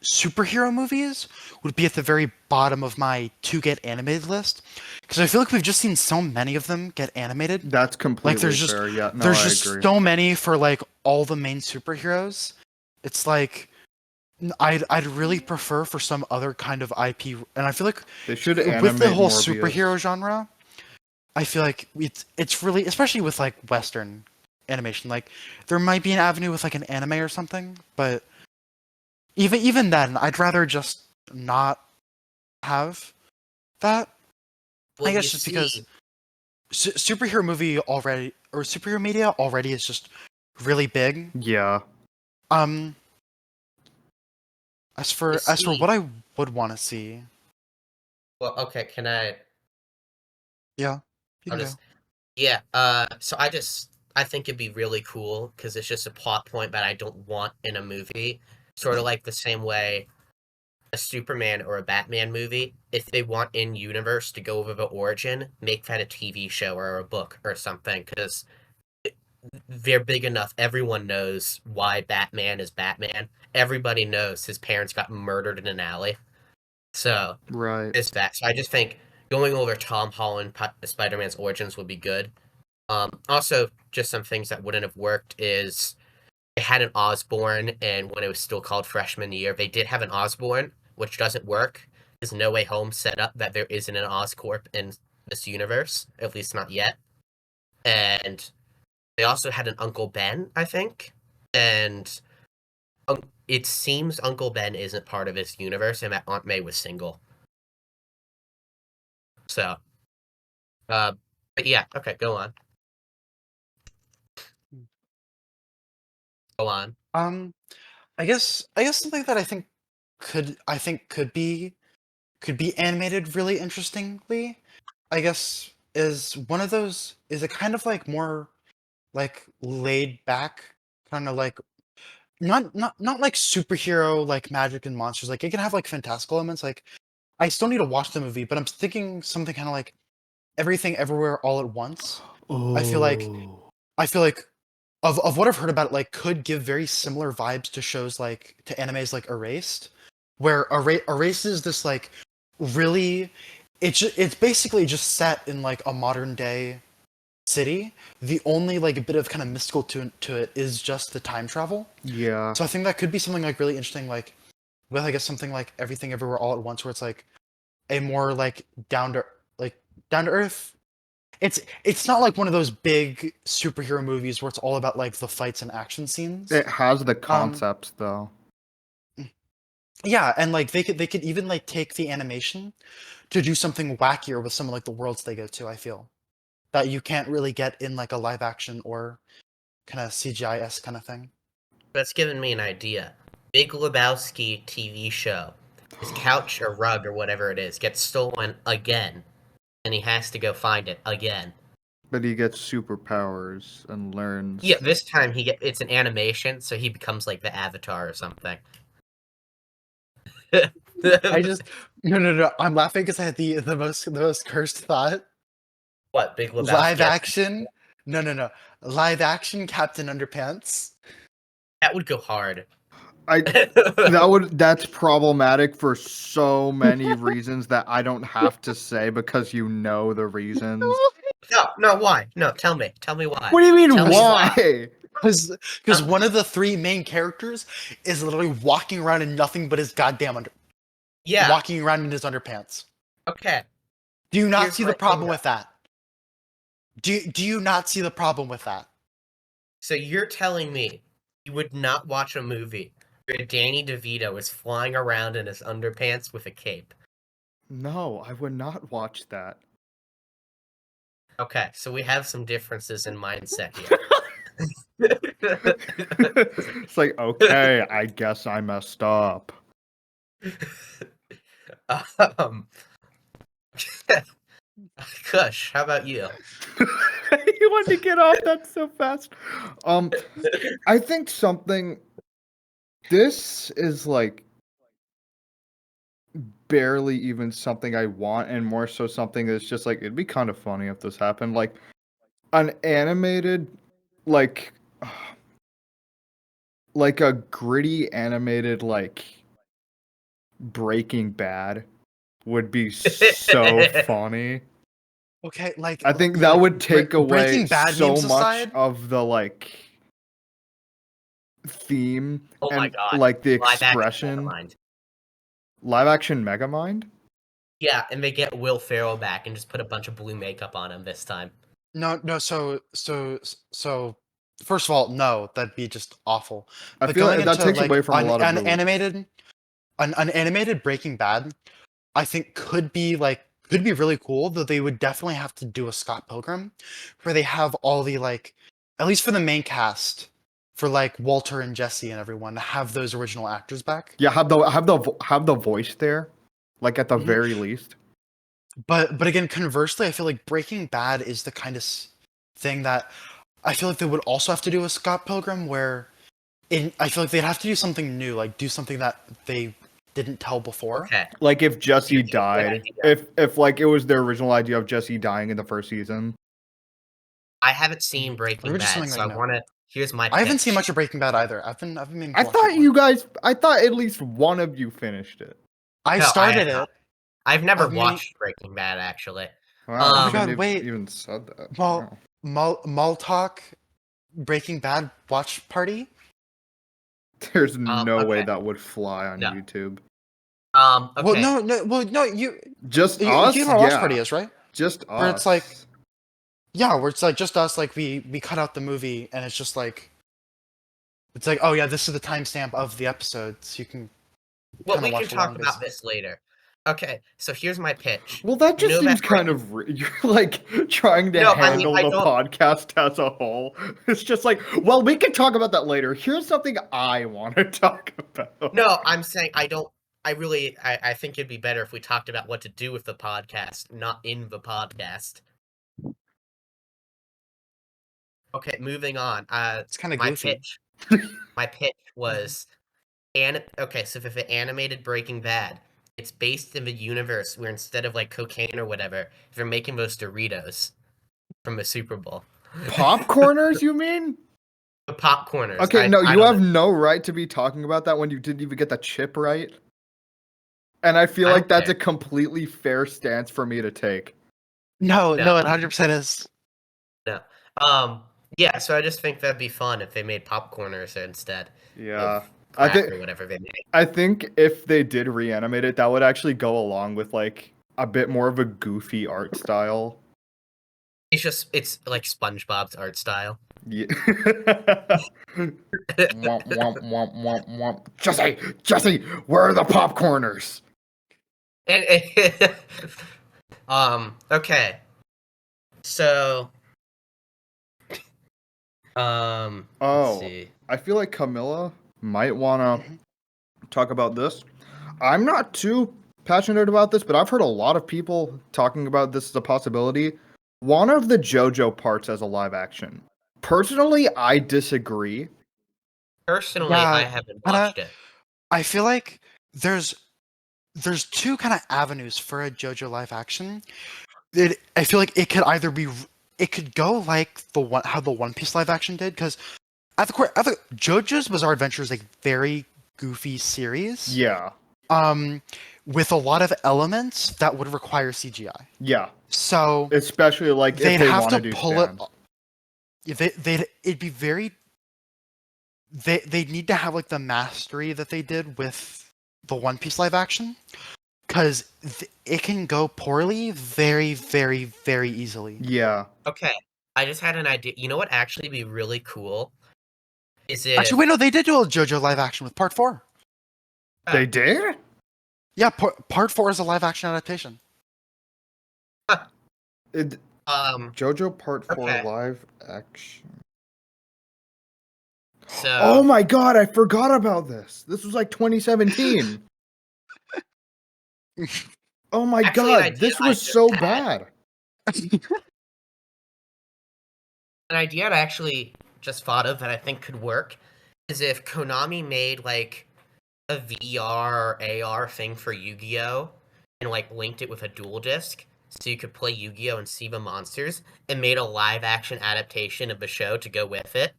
superhero movies would be at the very bottom of my to get animated list because I feel like we've just seen so many of them get animated. That's Like completely fair. Yeah, no, there's I just agree. so many for like all the main superheroes. It's like I'd really prefer for some other kind of IP, and I feel like They should with the animate whole Morbius. superhero genre, I feel like it's really, especially with like Western animation, like there might be an avenue with like an anime or something, but even then, I'd rather just not have that. Well, I you guess just because see, superhero movie already or superhero media already is just really big. Yeah. Um, you as for see. what I would want to see, Well, okay. Can I? yeah, you I'll can go. just. Yeah. So I think it'd be really cool because it's just a plot point that I don't want in a movie. Sort of like the same way a Superman or a Batman movie, if they want in universe to go over the origin, make that a TV show or a book or something, because they're big enough. Everyone knows why Batman is Batman. Everybody knows his parents got murdered in an alley. So Right. it's that. So I just think going over Tom Holland Spider Man's origins would be good. Also, just some things that wouldn't have worked is they had an Osborn, and when it was still called freshman year, they did have an Osborn, which doesn't work. There's No Way Home set up that there isn't an Oscorp in this universe, at least not yet. And they also had an Uncle Ben, I think, and it seems Uncle Ben isn't part of this universe, and that Aunt May was single. So, uh, but yeah, okay, go on, go on. Um, I guess something that I think could be animated really interestingly. I guess is one of those is a kind of like more like laid back kind of like not like superhero like magic and monsters. Like it can have like fantastical elements. Like I still need to watch the movie, but I'm thinking something kind of like Everything Everywhere All at Once. I feel like Oh. I feel like of what I've heard about it, like could give very similar vibes to shows like to animes like Erased, where Erased is this like really it's basically just set in like a modern day city. The only like bit of kind of mystical to it is just the time travel. Yeah. So I think that could be something like really interesting, like with I guess something like Everything Everywhere All at Once, where it's like a more like like down to earth. It's not like one of those big superhero movies where it's all about like the fights and action scenes. It has the Um, concepts though. yeah, and like they could even like take the animation to do something wackier with some of like the worlds they go to. I feel that you can't really get in like a live action or kind of CGI-esque kind of thing. That's given me an idea. Big Lebowski TV show. His couch or rug or whatever it is gets stolen again, and he has to go find it again. But he gets superpowers and learns. Yeah, this time it's an animation, so he becomes like the Avatar or something. I just no. I'm laughing because I had the most cursed thought. What, Big Live Lebowski? action? No. Live action Captain Underpants. That would go hard. I that's problematic for so many reasons that I don't have to say because you know the reasons. No, why? No, tell me. Tell me why. What do you mean Tell me why? Because one of the three main characters is literally walking around in nothing but his goddamn Yeah, walking around in his underpants. okay. Do you not Here's see my the problem thing, with that? Do you not see the problem with that? So you're telling me you would not watch a movie where Danny DeVito is flying around in his underpants with a cape? No, I would not watch that. Okay, so we have some differences in mindset here. It's like, okay, I guess I messed up. um, Kush, how about you? You wanted to get off that so fast. I think this is like barely even something I want, and more so something that's just like it'd be kind of funny if this happened. Like an animated, like like a gritty animated like Breaking Bad would be so funny. Okay, like I think that would take away Breaking Bad so memes much aside. of the like theme Oh my and god. like the Live action expression. Megamind. Live action Megamind? Yeah, and they get Will Ferrell back and just put a bunch of blue makeup on him this time. No, no. So, first of all, no, that'd be just awful. I But feel going like that into takes like away from a lot of an the animated, an animated Breaking Bad, I think could be really cool. Though they would definitely have to do a Scott Pilgrim, where they have all the like, at least for the main cast, for like Walter and Jesse and everyone, to have those original actors back. Yeah, have the voice there, like at the Mhm. very least. But again, conversely, I feel like Breaking Bad is the kind of thing that I feel like they would also have to do with Scott Pilgrim, where I feel like they'd have to do something new, like do something that they didn't tell before. Okay. Like if Jesse Here's a good died, idea. if like it was their original idea of Jesse dying in the first season. I haven't seen Or Breaking just Bad, something so I like, no. want to. Here's my pitch. I haven't seen much of Breaking Bad either. I've been meaning to I watch thought it you more. guys, I thought at least one of you finished it. I No, I started have it. not. I've never I've been- watched Breaking Bad actually. Wow, Oh my you shouldn't God, have wait. even said that. Well, Wow. MallTalk Breaking Bad watch party. There's no way okay. that would fly on No. YouTube. Okay. Well, no, you Just you us? know what a watch Yeah. party is, right? Just us. Where it's like, yeah, where it's like just us, like we cut out the movie and it's just like, it's like, oh yeah, this is the timestamp of the episode, so you can Well, kinda we watch can talk along, about basically. this later. Okay, so here's my pitch. Well, that You just know seems that kind of you're like trying to No, I mean, handle I the don't- podcast as a whole. It's just like, well, we can talk about that later. Here's something I want to talk about. No, I'm saying I don't. I think it'd be better if we talked about what to do with the podcast, not in the podcast. Okay, moving on. It's kind of My goofy. pitch was, okay, so if it animated Breaking Bad, it's based in the universe where instead of like cocaine or whatever, they're making those Doritos from the Super Bowl. Popcorners, you mean? The popcorners. Okay, I no, you don't have know. no right to be talking about that when you didn't even get the chip right. And I feel I like don't that's care. a completely fair stance for me to take. No, No. it 100% is. No. Yeah, so I just think that'd be fun if they made popcorners instead Yeah. of I crack think or whatever they make. I think if they did reanimate it, that would actually go along with like a bit more of a goofy art style. It's like SpongeBob's art style. Yeah. Womp, womp, womp, womp, womp. Jesse, where are the popcorners? And okay. So let's Oh, see. I feel like Camilla might want to talk about this. I'm not too passionate about this, but I've heard a lot of people talking about this as a possibility. One of the JoJo parts as a live action. Personally, I disagree. Personally, Yeah, I haven't kinda- watched it. I feel like there's two kind of avenues for a JoJo live action. I feel like it could either be, it could go like how the One Piece live action did, because at the core, JoJo's Bizarre Adventure is a very goofy series. Yeah. With a lot of elements that would require CGI. Yeah. So Especially like if they'd they have want to to do pull stand. it'd be very. They'd need to have like the mastery that they did with the One Piece live action, because it can go poorly very, very, very easily. Yeah. Okay, I just had an idea. You know what actually be really cool? Is it Actually, wait, no, they did do a JoJo live action with Part 4. They did? Yeah, Part 4 is a live action adaptation. JoJo Part 4 Okay. live action. So Oh my god, I forgot about this. This was like 2017. Oh my Actually, an god, idea this I was just so had. bad. an idea I actually just thought of that I think could work is if Konami made like a VR or AR thing for Yu-Gi-Oh! And like linked it with a dual disc so you could play Yu-Gi-Oh! And see the monsters and made a live action adaptation of the show to go with it.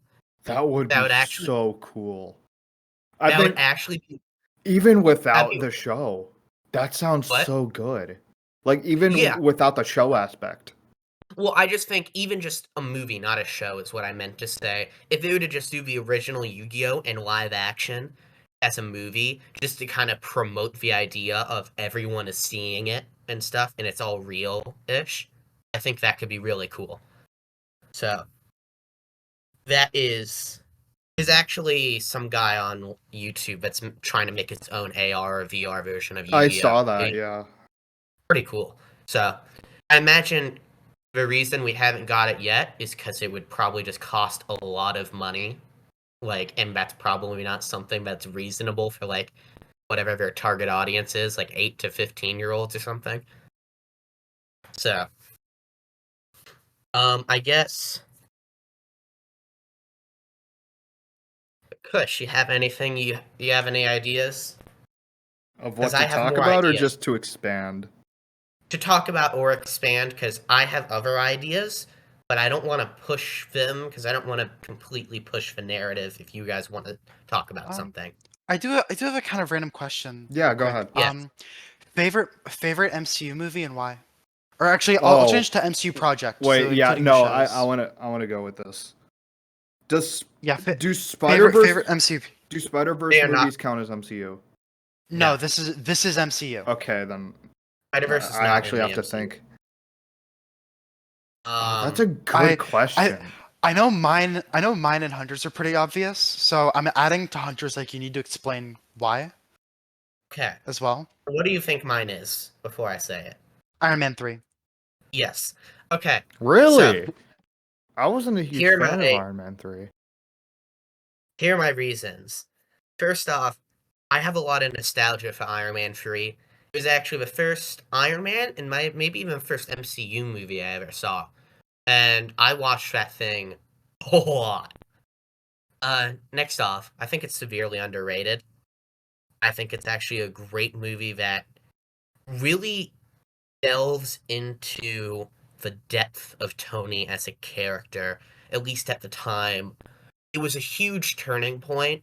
That would That be would actually- so cool. I That would think actually be even that'd without be the show, that sounds what? so good. Like even Yeah. without the show aspect. Well, I just think even just a movie, not a show, is what I meant to say. If they were to just do the original Yu-Gi-Oh! In live action as a movie, just to kind of promote the idea of everyone is seeing it and stuff, and it's all real-ish, I think that could be really cool. So, that is... There's actually some guy on YouTube that's trying to make his own AR or VR version of I Yu-Gi-Oh! saw that, yeah. Pretty cool. So, I imagine the reason we haven't got it yet is because it would probably just cost a lot of money. Like, and that's probably not something that's reasonable for, like, whatever their target audience is, like 8 to 15-year-olds or something. So, I guess... Kush, you have anything, you have any ideas? Of 'Cause what I to have talk more about or ideas. just to expand? To talk about or expand, because I have other ideas, but I don't want to push them, because I don't want to completely push the narrative if you guys want to talk about something. I do have a kind of random question. Yeah, real go quick. ahead. Yes. Favorite MCU movie and why? Or actually, I'll Oh, change to MCU project, wait, so yeah, including the no, shows. I wanna go with this. Does Yeah, do Spider favorite Verse MCU. do Spider They Verse are not. movies count as MCU? No, No. this is MCU. Okay, then Spider-Verse is I not actually in have the to MCU. think. Oh, that's a good I question. I know mine. I know mine and Hunter's are pretty obvious, so I'm adding to Hunter's like you need to explain why Okay. as well. What do you think mine is before I say it? Iron Man 3. Yes. Okay. So, Really? I wasn't a huge here are fan of my Iron Man 3. here are my reasons. First off, I have a lot of nostalgia for Iron Man 3. It was actually the first Iron Man and maybe even the first MCU movie I ever saw. And I watched that thing a whole lot. Next off, I think it's severely underrated. I think it's actually a great movie that really delves into the depth of Tony as a character, at least at the time. It was a huge turning point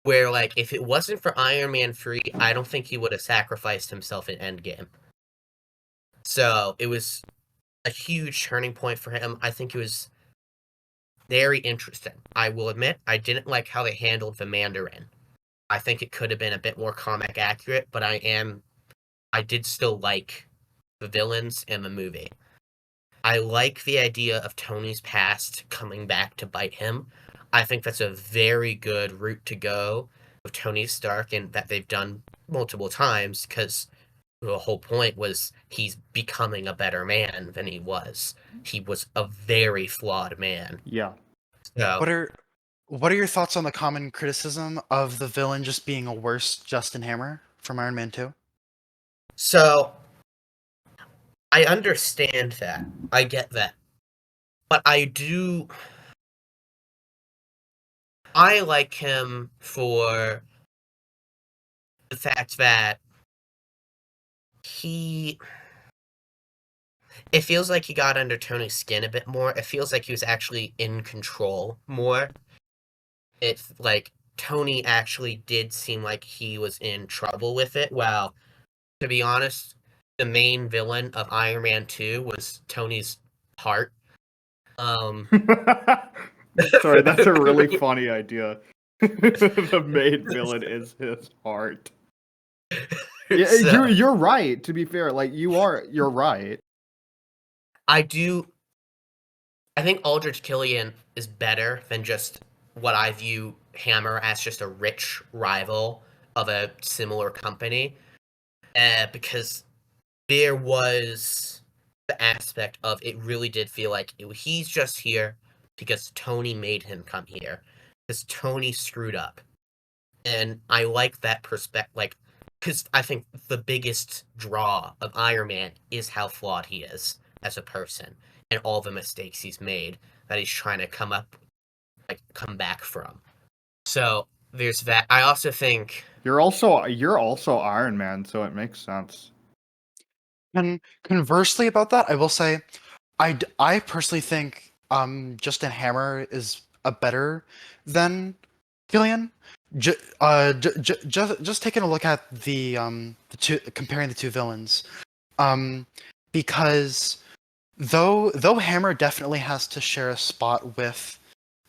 where, like, if it wasn't for Iron Man 3, I don't think he would have sacrificed himself in Endgame. So, it was a huge turning point for him. I think it was very interesting. I will admit, I didn't like how they handled the Mandarin. I think it could have been a bit more comic accurate, but I did still like the villains in the movie. I like the idea of Tony's past coming back to bite him. I think that's a very good route to go with Tony Stark, and that they've done multiple times, because the whole point was he's becoming a better man than he was. He was a very flawed man. Yeah. So, What are your thoughts on the common criticism of the villain just being a worse Justin Hammer from Iron Man 2? so I understand that. I get that. But I like him for the fact that he it feels like he got under Tony's skin a bit more. It feels like he was actually in control more. It's like Tony actually did seem like he was in trouble with it. Well, to be honest, the main villain of Iron Man 2 was Tony's heart. Sorry, that's a really funny idea. The main villain is his heart. Yeah, So, you're right. To be fair, like you're right. I think Aldrich Killian is better than just what I view Hammer as, just a rich rival of a similar company. Because there was the aspect of it really did feel like he's just here because Tony made him come here. Because Tony screwed up. And I like that perspective, like, because I think the biggest draw of Iron Man is how flawed he is as a person, and all the mistakes he's made that he's trying to come back from. So there's that. I also think You're also Iron Man, so it makes sense. And conversely about that, I will say, I personally think Justin Hammer is a better than Killian, just taking a look at the two, comparing the two villains, um, because though Hammer definitely has to share a spot with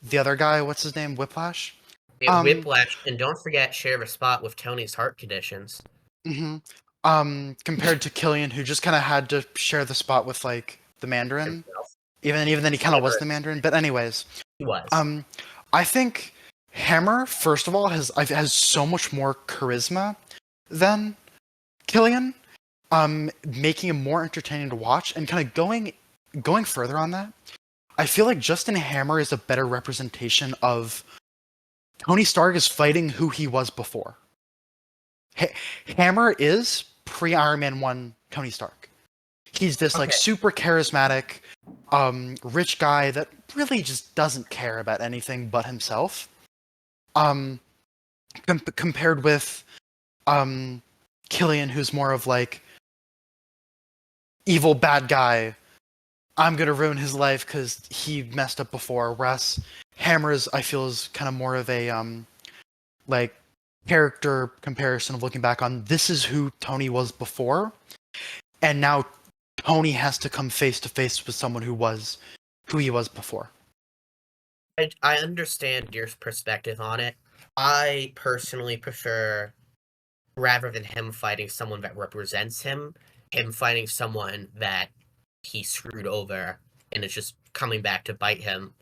the other guy, what's his name, Whiplash. Whiplash, and don't forget, share a spot with Tony's heart conditions. hmm Compared to Killian, who just kind of had to share the spot with like the Mandarin, Himself. even then he kind of was the Mandarin. But anyways, He was. I think Hammer, first of all, has so much more charisma than Killian, making him more entertaining to watch, and kind of going further on that. I feel like Justin Hammer is a better representation of Tony Stark is fighting who he was before. Hammer is pre-Iron Man 1 Tony Stark. He's this like super charismatic, rich guy that really just doesn't care about anything but himself. Compared with Killian, who's more of like evil bad guy. I'm gonna ruin his life because he messed up before. Whereas Hammer's, I feel, is kind of more of a like character comparison of looking back on this is who Tony was before, and now Tony has to come face to face with someone who he was before. I understand your perspective on it. I personally prefer, rather than him fighting someone that represents him fighting someone that he screwed over and is just coming back to bite him.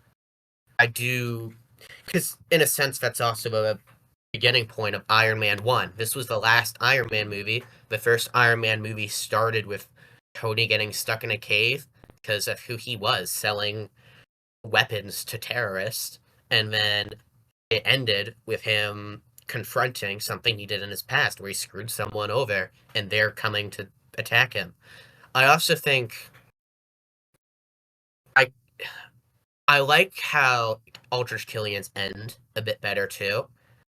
I do, because in a sense, that's also a beginning point of Iron Man 1. This was the last Iron Man movie. The first Iron Man movie started with Tony getting stuck in a cave because of who he was, selling weapons to terrorists, and then it ended with him confronting something he did in his past where he screwed someone over and they're coming to attack him. I also think I like how Aldrich Killian's end a bit better too,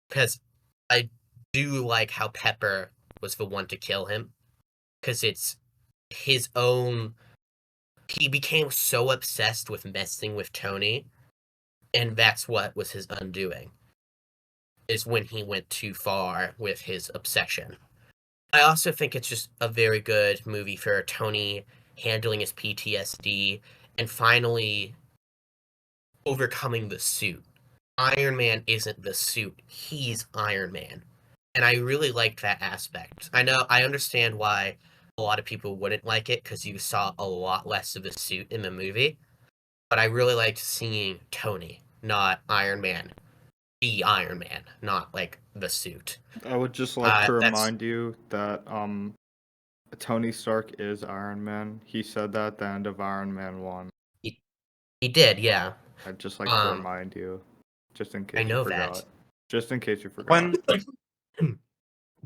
because I do like how Pepper was the one to kill him, because it's his own. He became so obsessed with messing with Tony, and that's what was his undoing. Is when he went too far with his obsession. I also think it's just a very good movie for Tony handling his PTSD and finally overcoming the suit. Iron Man isn't the suit, he's Iron Man. And I really liked that aspect. I understand why a lot of people wouldn't like it because you saw a lot less of the suit in the movie, but I really liked seeing Tony, not Iron Man, be Iron Man, not like the suit. I would just like to That's remind you that Tony Stark is Iron Man. He said that at the end of Iron Man 1. he did, yeah. I'd just like to remind you, just in case I you know forgot. that. Just in case you forgot. One thing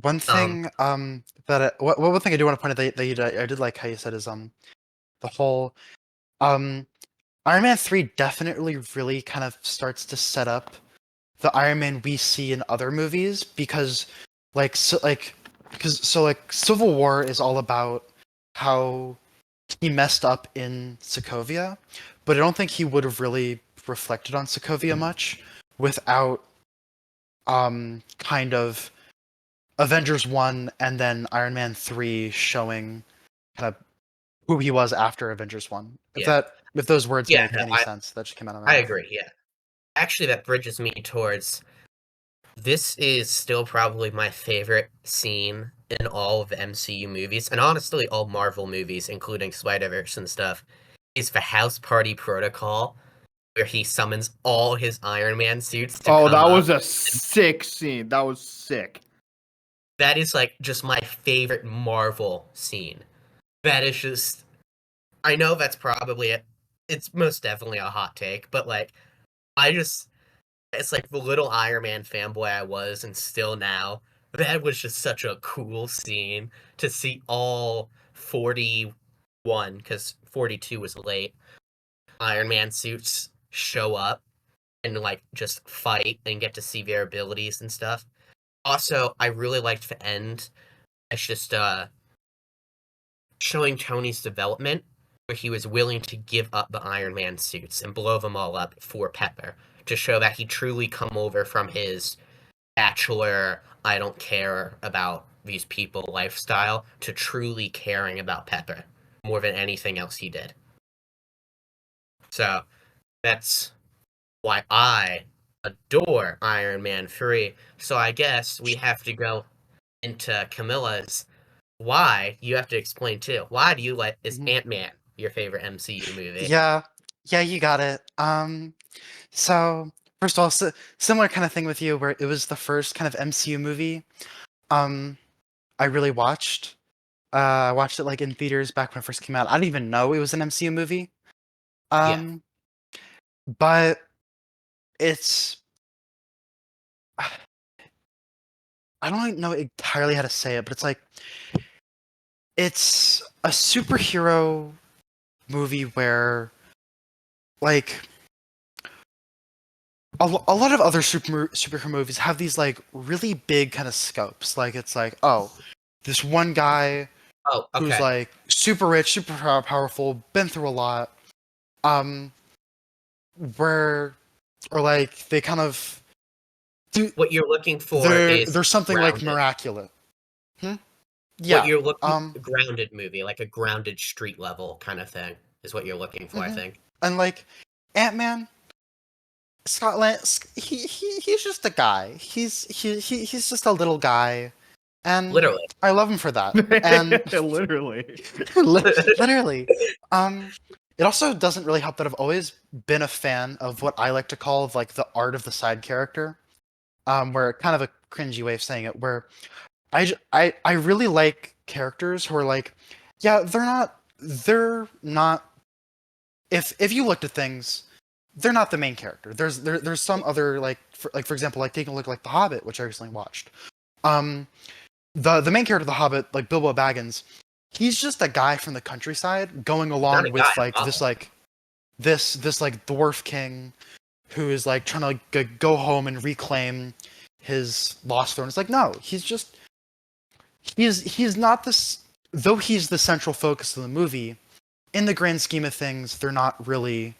one thing I do want to point out that I did like how you said is the whole Iron Man 3 definitely really kind of starts to set up the Iron Man we see in other movies because Civil War is all about how he messed up in Sokovia, but I don't think he would have really reflected on Sokovia much without kind of Avengers 1 and then Iron Man 3 showing kind of who he was after Avengers 1. If those words make any sense, that just came out of my mouth. I agree, yeah. Actually, that bridges me towards this is still probably my favorite scene in all of the MCU movies, and honestly all Marvel movies, including Spider-Verse and stuff, is the House Party Protocol, where he summons all his Iron Man suits to come that up. was a sick scene. That was sick. That is like just my favorite Marvel scene. That is just, I know that's probably it's most definitely a hot take, but like it's like the little Iron Man fanboy I was and still now. That was just such a cool scene to see all 41, because 42 was late, Iron Man suits show up and like just fight and get to see their abilities and stuff. Also, I really liked the end. It's just showing Tony's development, where he was willing to give up the Iron Man suits and blow them all up for Pepper, to show that he truly come over from his bachelor, I don't care about these people lifestyle to truly caring about Pepper more than anything else he did. So that's why I adore Iron Man 3. So I guess we have to go into Camilla's why. You have to explain too. Why do you like is Mhm. Ant-Man your favorite MCU movie? Yeah, yeah, you got it. So first of all, similar kind of thing with you, where it was the first kind of MCU movie I really watched. I watched it like in theaters back when it first came out. I didn't even know it was an MCU movie. Yeah. But it's I don't know entirely how to say it, but it's like it's a superhero movie where like a lot of other superhero movies have these like really big kind of scopes. Like it's like, oh, this one guy Oh, who's okay. like super rich, super powerful, been through a lot. Um, where or like they kind of do. What you're looking for is There's something like grounded. miraculous. Hmm? What Yeah. you're looking a grounded movie, like a grounded street level kind of thing, is what you're looking for, I Mhm. think. And like Ant-Man, Scotland, he's just a guy. He's just a little guy, and Literally. I love him for that. And Literally. literally, um, it also doesn't really help that I've always been a fan of what I like to call like the art of the side character. Where kind of a cringy way of saying it, where I really like characters who are like, yeah, they're not. If you looked at things, they're not the main character. There's some other like for example, like taking a look like The Hobbit, which I recently watched. Um, the main character of The Hobbit, like Bilbo Baggins, he's just a guy from the countryside going Not a along guy, with like this like dwarf king who is like trying to like, go home and reclaim his lost throne. It's like no, he's not this. Though he's the central focus of the movie, in the grand scheme of things, they're not really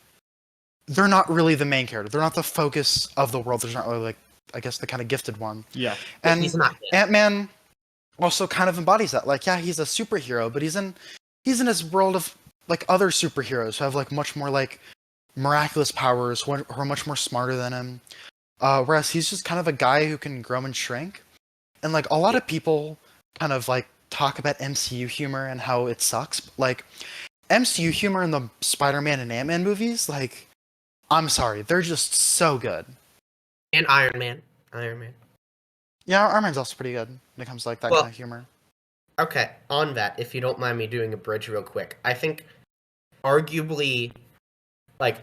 the main character. They're not the focus of the world. There's not really like I guess the kind of gifted one. Yeah. Yeah, he's And not him. Ant-Man also kind of embodies that. Like, yeah, he's a superhero, but he's in his world of like other superheroes who have like much more like miraculous powers, who are much more smarter than him. Whereas he's just kind of a guy who can grow and shrink. And like a lot of people kind of like talk about MCU humor and how it sucks. But, like MCU humor in the Spider-Man and Ant-Man movies, like I'm sorry, they're just so good. And Iron Man. Iron Man. Yeah, Iron Man's also pretty good when it comes to like that Well, kind of humor. Okay, on that, if you don't mind me doing a bridge real quick, I think arguably, like,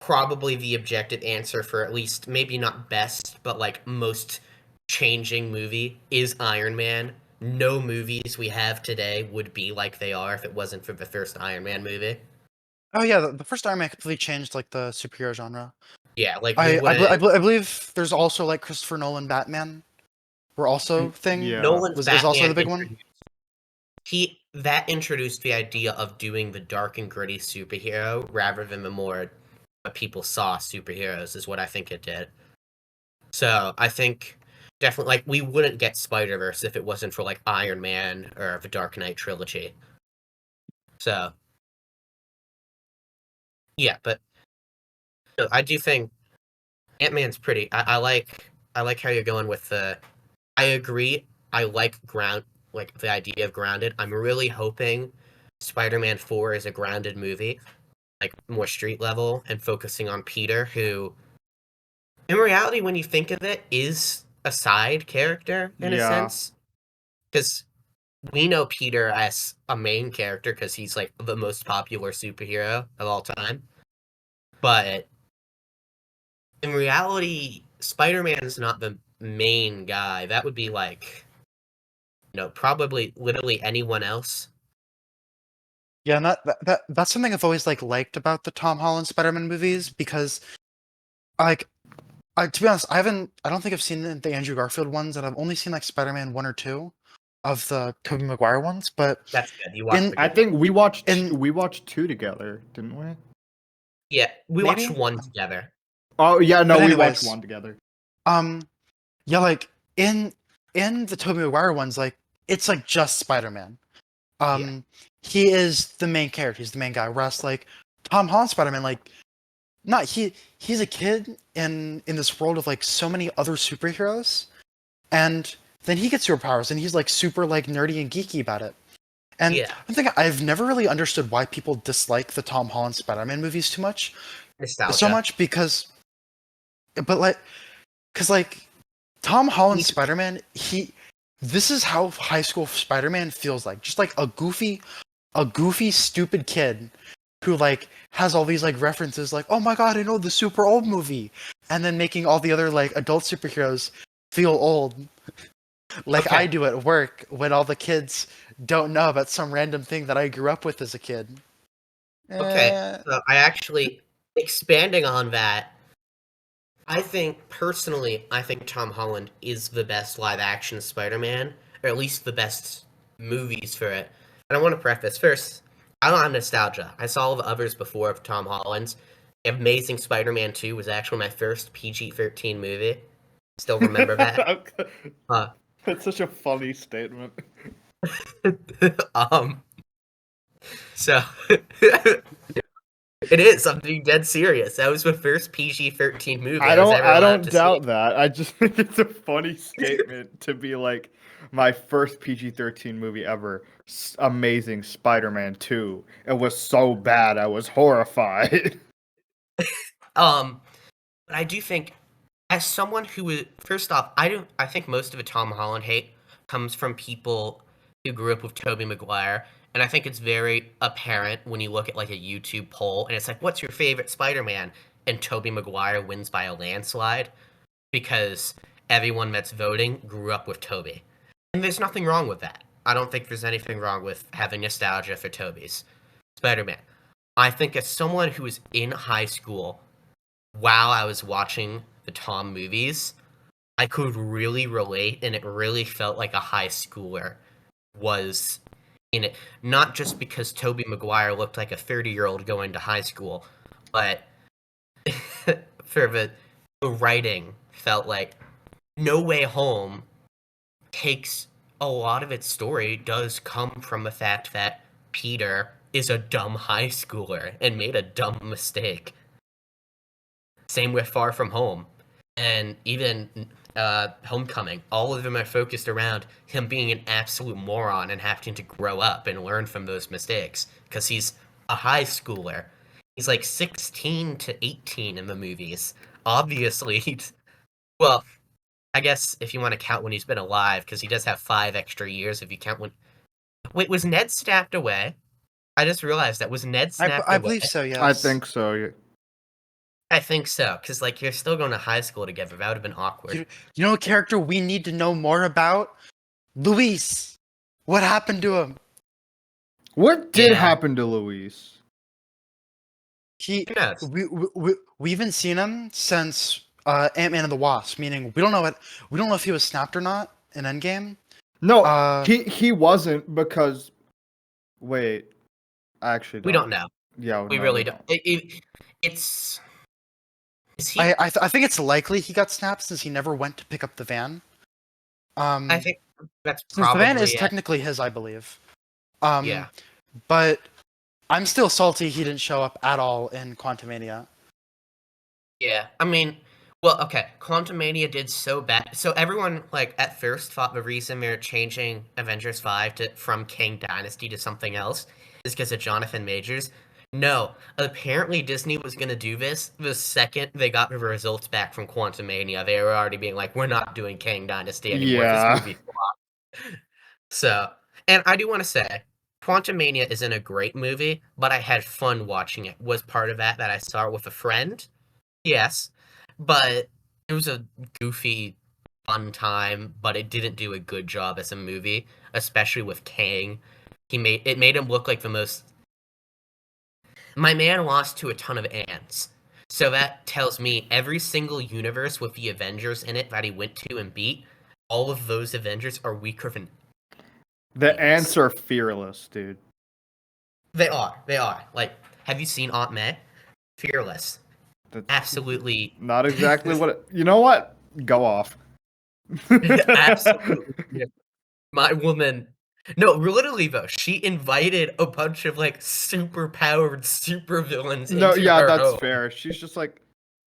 probably the objective answer for at least, maybe not best, but like most changing movie is Iron Man. No movies we have today would be like they are if it wasn't for the first Iron Man movie. Oh yeah, the first Iron Man completely changed like the superhero genre. Yeah, like we wouldn't. I believe there's also like Christopher Nolan Batman were also thing Yeah. Nolan's was also Batman the big one. that introduced the idea of doing the dark and gritty superhero rather than the more what people saw superheroes is what I think it did. So I think definitely like we wouldn't get Spider-Verse if it wasn't for like Iron Man or the Dark Knight trilogy. So yeah, but I do think Ant-Man's pretty. I like how you're going with the. I agree. I like the idea of grounded. I'm really hoping Spider-Man 4 is a grounded movie, like more street level and focusing on Peter, who in reality, when you think of it, is a side character in a Yeah. sense. Because we know Peter as a main character because he's like the most popular superhero of all time. But in reality, Spider-Man's not the main guy. That would be like, probably literally anyone else. Yeah, and that's something I've always like liked about the Tom Holland Spider-Man movies because like to be honest, I don't think I've seen the Andrew Garfield ones, and I've only seen like Spider-Man 1 or 2 of the Tobey Maguire ones, but That's good. You watched in the I good think one. we watched two together, didn't we? Yeah, we maybe watched one together. Oh yeah, no, But we watched anyways, one together. um yeah, like in the Tobey Maguire ones, like it's like just Spider-Man. Um, he is the main character. He's the main guy. Whereas like Tom Holland Spider-Man, like not he's a kid in this world of like so many other superheroes, and then he gets superpowers and he's like super like nerdy and geeky about it. And Yeah. I think I've never really understood why people dislike the Tom Holland Spider-Man movies too much, Nostalgia. so much because, but like, because like Tom Holland He's- Spider-Man, this is how high school Spider-Man feels like, just like a goofy, stupid kid who like has all these like references, like, oh my god, I know the super old movie, and then making all the other like adult superheroes feel old, like Okay. I do at work when all the kids don't know about some random thing that I grew up with as a kid. Okay, so I actually, expanding on that, I think Tom Holland is the best live action Spider-Man, or at least the best movies for it. And I want to preface first, I don't have nostalgia. I saw all the others before of Tom Holland's. Amazing Spider-Man 2 was actually my first PG-13 movie. Still remember that. Uh, That's such a funny statement. so it is. I'm being dead serious. That was my first PG-13 movie. I was ever allowed don't to doubt see. that. I just think it's a funny statement to be like my first PG-13 movie ever. Amazing Spider-Man 2. It was so bad I was horrified. But I do think, as someone who is, first off, I think most of the Tom Holland hate comes from people who grew up with Tobey Maguire, and I think it's very apparent when you look at like a YouTube poll, and it's like, what's your favorite Spider-Man? And Tobey Maguire wins by a landslide because everyone that's voting grew up with Tobey, and there's nothing wrong with that. I don't think there's anything wrong with having nostalgia for Tobey's Spider-Man. I think as someone who was in high school while I was watching the Tom movies, I could really relate, and it really felt like a high schooler was in it. Not just because Tobey Maguire looked like a 30-year-old going to high school, but for the writing felt like No Way Home takes a lot of its story does come from the fact that Peter is a dumb high schooler and made a dumb mistake. Same with Far From Home. And even Homecoming. All of them are focused around him being an absolute moron and having to grow up and learn from those mistakes. Because he's a high schooler. He's like 16 to 18 in the movies. Obviously, well, I guess if you want to count when he's been alive, because he does have 5 extra years if you count when. Wait, was Ned snapped away? I just realized that. Was Ned snapped I away? believe so. Yes, I think so. Yeah. I think so, because like you're still going to high school together. That would have been awkward. You know a character we need to know more about? Luis. What happened to him? What did Yeah. happen to Luis? He Who knows? we haven't seen him since Ant-Man and the Wasp. Meaning we don't know if he was snapped or not in Endgame. No, he wasn't because. Wait, I actually don't. We don't know. Yeah, We no, really don't. It's. Is he? I think it's likely he got snapped since he never went to pick up the van. I think that's Since probably the van is it. technically his, I believe. Yeah. But I'm still salty he didn't show up at all in Quantumania. Yeah. I mean, well, okay. Quantumania did so bad. So everyone, like, at first thought the reason they're changing Avengers 5 from Kang Dynasty to something else is because of Jonathan Majors. No. Apparently Disney was going to do this the second they got the results back from Quantumania. They were already being like, we're not doing Kang Dynasty anymore. Yeah. This movie flopped. So, and I do want to say, Quantumania isn't a great movie, but I had fun watching it. Was part of that I saw it with a friend? Yes, but it was a goofy, fun time, but it didn't do a good job as a movie, especially with Kang. It made him look like the most. My man lost to a ton of ants. So that tells me every single universe with the Avengers in it that he went to and beat, all of those Avengers are weaker than. The ants are fearless, dude. They are. Like, have you seen Aunt May? Fearless. That's Absolutely. not exactly what. You know what? Go off. Absolutely. Yeah. My woman. No, literally though, she invited a bunch of like super powered super villains No, into yeah, her that's home. fair. She's just like,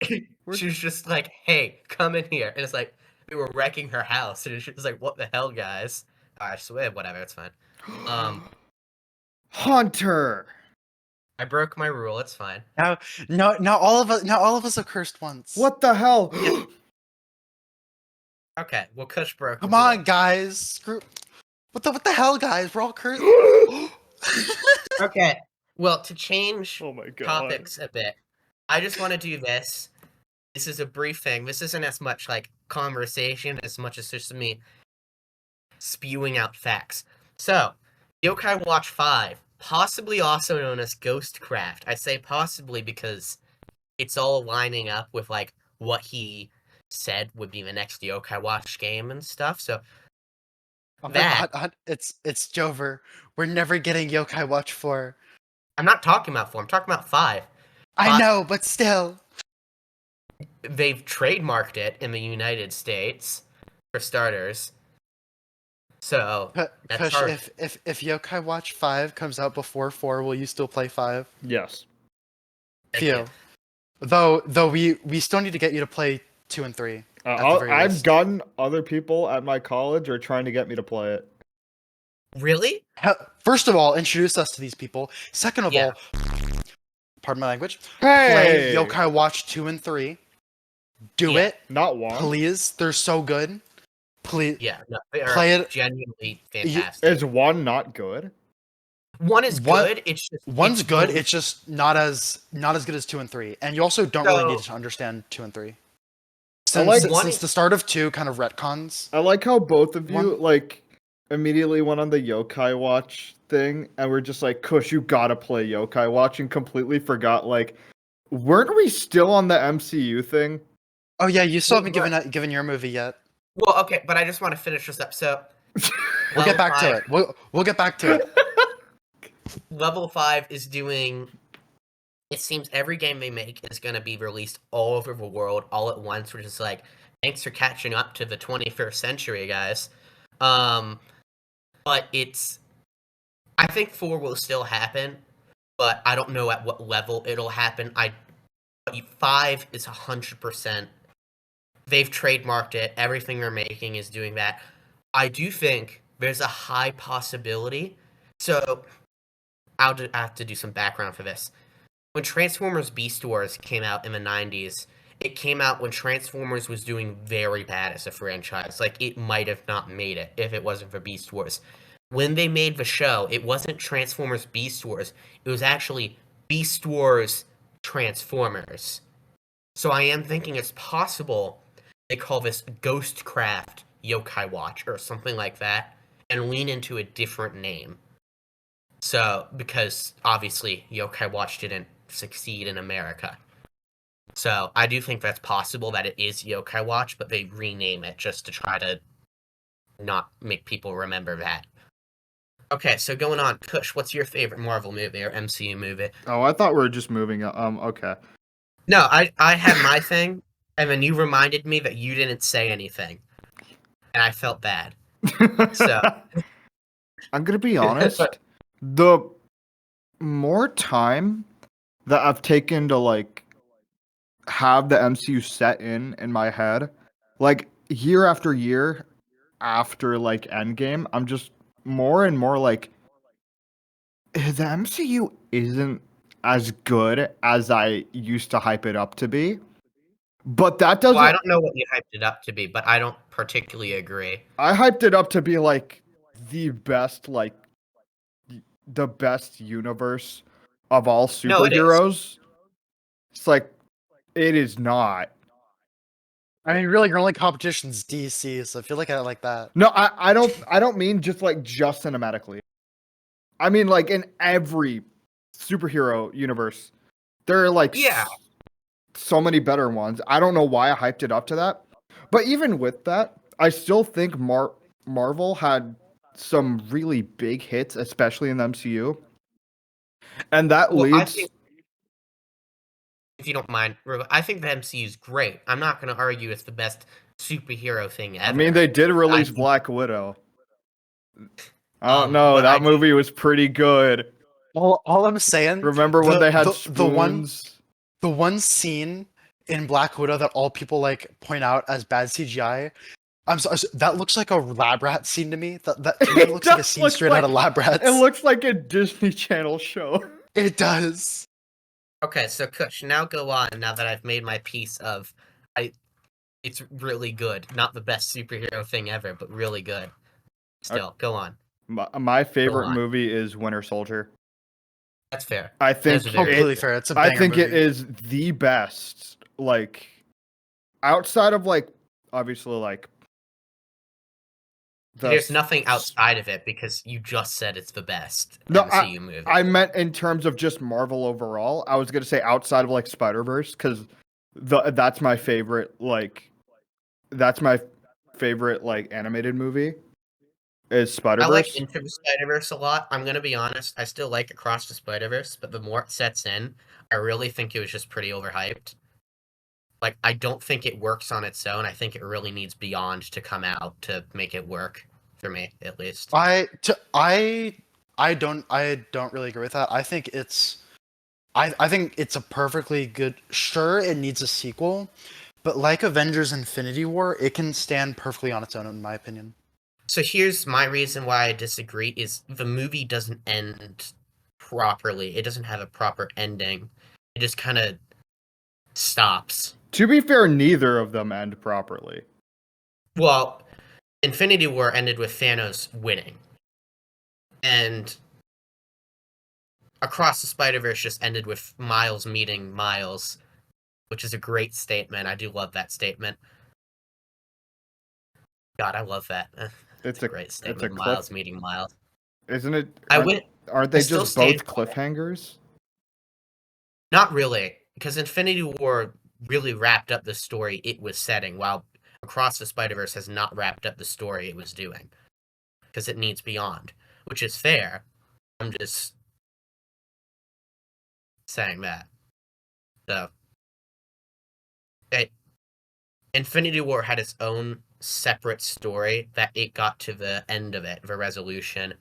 She was just like, "Hey, come in here," and it's like we were wrecking her house, and she was like, "What the hell, guys?" I swear, whatever, it's fine. Hunter. I broke my rule. It's fine. Now all of us are cursed once. What the hell? Yeah. Okay, well, Kush broke. Come his on, rule. guys. Screw. What the hell, guys? We're all cursed. Okay, well, to change Oh my god. topics a bit, I just want to do this. This is a brief thing. This isn't as much like conversation as much as just me spewing out facts. So, Yokai Watch 5, possibly also known as Ghostcraft. I say possibly because it's all lining up with like what he said would be the next Yokai Watch game and stuff. So Oh my that god, it's Jover. We're never getting Yokai Watch 4. I'm not talking about 4, I'm talking about 5. I know, but still. They've trademarked it in the United States, for starters. So that's Kush, our if Yokai Watch 5 comes out before 4, will you still play 5? Yes. thank you. Phew. Though we still need to get you to play 2 and 3. At the very I've least. gotten other people at my college are trying to get me to play it. Really? First of all, introduce us to these people. Second of Yeah. all, pardon my language, play Hey, Yokai Watch 2 and 3. Do Yeah. it, not one. please. They're so good. Please. Yeah, no, they are Play it- genuinely fantastic. Is one not good? One is One- good. It's just One's it's good. the- It's just not as good as 2 and 3. And you also don't really need So- to understand 2 and 3. like- Since the start of 2 kind of retcons. I like how both of you One- like immediately went on the Yokai Watch thing and we're just like, Kush, you gotta play Yokai Watch, and completely forgot like, weren't we still on the MCU thing? Oh yeah, you still Well, haven't given your movie yet. Well, okay, but I just want to finish this up. So We'll get back to Level it. We'll get back to it. Level 5 is doing. It seems every game they make is going to be released all over the world all at once, which is like, thanks for catching up to the 21st century, guys. But it's. I think 4 will still happen, but I don't know at what level it'll happen. 5 is 100%. They've trademarked it. Everything they're making is doing that. I do think there's a high possibility. So I have to do some background for this. When Transformers Beast Wars came out in the 90s, it came out when Transformers was doing very bad as a franchise. Like, it might have not made it if it wasn't for Beast Wars. When they made the show, it wasn't Transformers Beast Wars. It was actually Beast Wars Transformers. So I am thinking it's possible they call this Ghostcraft Yokai Watch or something like that and lean into a different name. So, because obviously Yokai Watch didn't succeed in America. So, I do think that's possible that it is Yokai Watch, but they rename it just to try to not make people remember that. Okay, so going on, Kush, what's your favorite Marvel movie or MCU movie? Oh, I thought we were just moving. Okay. No, I had my thing, and then you reminded me that you didn't say anything. And I felt bad. So- I'm gonna be honest. The more time that I've taken to like have the MCU set in my head, like year after year after like Endgame, I'm just more and more like the MCU isn't as good as I used to hype it up to be. But that doesn't. Well, I don't know what you hyped it up to be, but I don't particularly agree. I hyped it up to be like the best, like the best universe of all No, it is. superheroes. It's like it is not. I mean, really, your only competition's DC, so I feel like I like that. No, I don't mean just cinematically. I mean like in every superhero universe, there are like Yeah. so many better ones. I don't know why I hyped it up to that. But even with that, I still think Marvel had some really big hits, especially in the MCU. And that Well, I leads think, if you don't mind, I think the MCU is great. I'm not going to argue it's the best superhero thing ever. I mean, they did release think- Black Widow. I don't know. but That movie was pretty good. All I'm saying. Remember when they had the one spoons? the one scene in Black Widow that all people like point out as bad CGI. I'm sorry, that looks like a Lab Rat scene to me. That to me It looks like a does scene look straight out of like- Lab Rats. It looks like a Disney Channel show. It does. Okay, so Kush, now go on. Now that I've made my piece of, it's really good. Not the best superhero thing ever, but really good. Still, go on. My favorite on. movie is Winter Soldier. That's fair. I think Those are very Completely it, fair. It's a I banger think it movie. is the best. Like outside of like obviously like There's nothing outside of it because you just said it's the best No, MCU movie. I meant in terms of just Marvel overall. I was gonna say outside of like Spider-Verse because that's my favorite like animated movie is I Spider-Verse. like Into the Spider-Verse a lot. I'm gonna be honest. I still like Across the Spider-Verse, but the more it sets in, I really think it was just pretty overhyped. Like, I don't think it works on its own. I think it really needs Beyond to come out to make it work for me, at least. I don't really agree with that. I think it's a perfectly good. Sure, it needs a sequel, but like Avengers: Infinity War, it can stand perfectly on its own, in my opinion. So here's my reason why I disagree: is the movie doesn't end properly. It doesn't have a proper ending. It just kind of stops. To be fair, neither of them end properly. Well, Infinity War ended with Thanos winning. And Across the Spider-Verse just ended with Miles meeting Miles, which is a great statement. I do love that statement. God, I love that. It's a great statement. Miles meeting Miles. Isn't it? Aren't I they still just stand both for it. cliffhangers? Not really, because Infinity War really wrapped up the story it was setting, while Across the Spider-Verse has not wrapped up the story it was doing. Because it needs Beyond, which is fair. I'm just saying that. So, Infinity War had its own separate story that it got to the end of it, the resolution.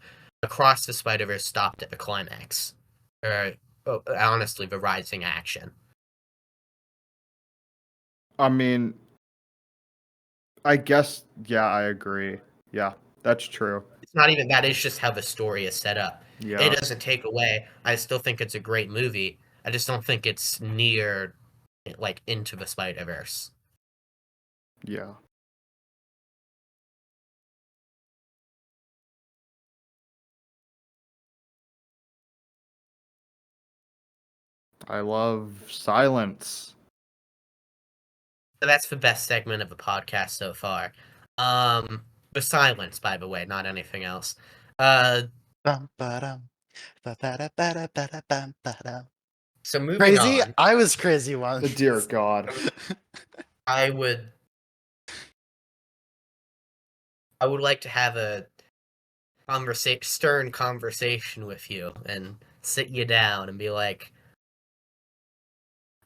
Across the Spider-Verse stopped at the climax. Honestly, the rising action. I mean, I guess, yeah, I agree. Yeah, that's true. It's not even that, it's just how the story is set up. Yeah. It doesn't take away. I still think it's a great movie. I just don't think it's near, like, Into the Spider-Verse. Yeah. I love silence. So that's the best segment of the podcast so far. The silence, by the way, not anything else. Bum, ba-dum, ba-ba-da-ba-da-ba-da-bum, ba-dum. So moving Crazy? on, I was crazy once. Dear God. I would like to have a stern conversation with you and sit you down and be like,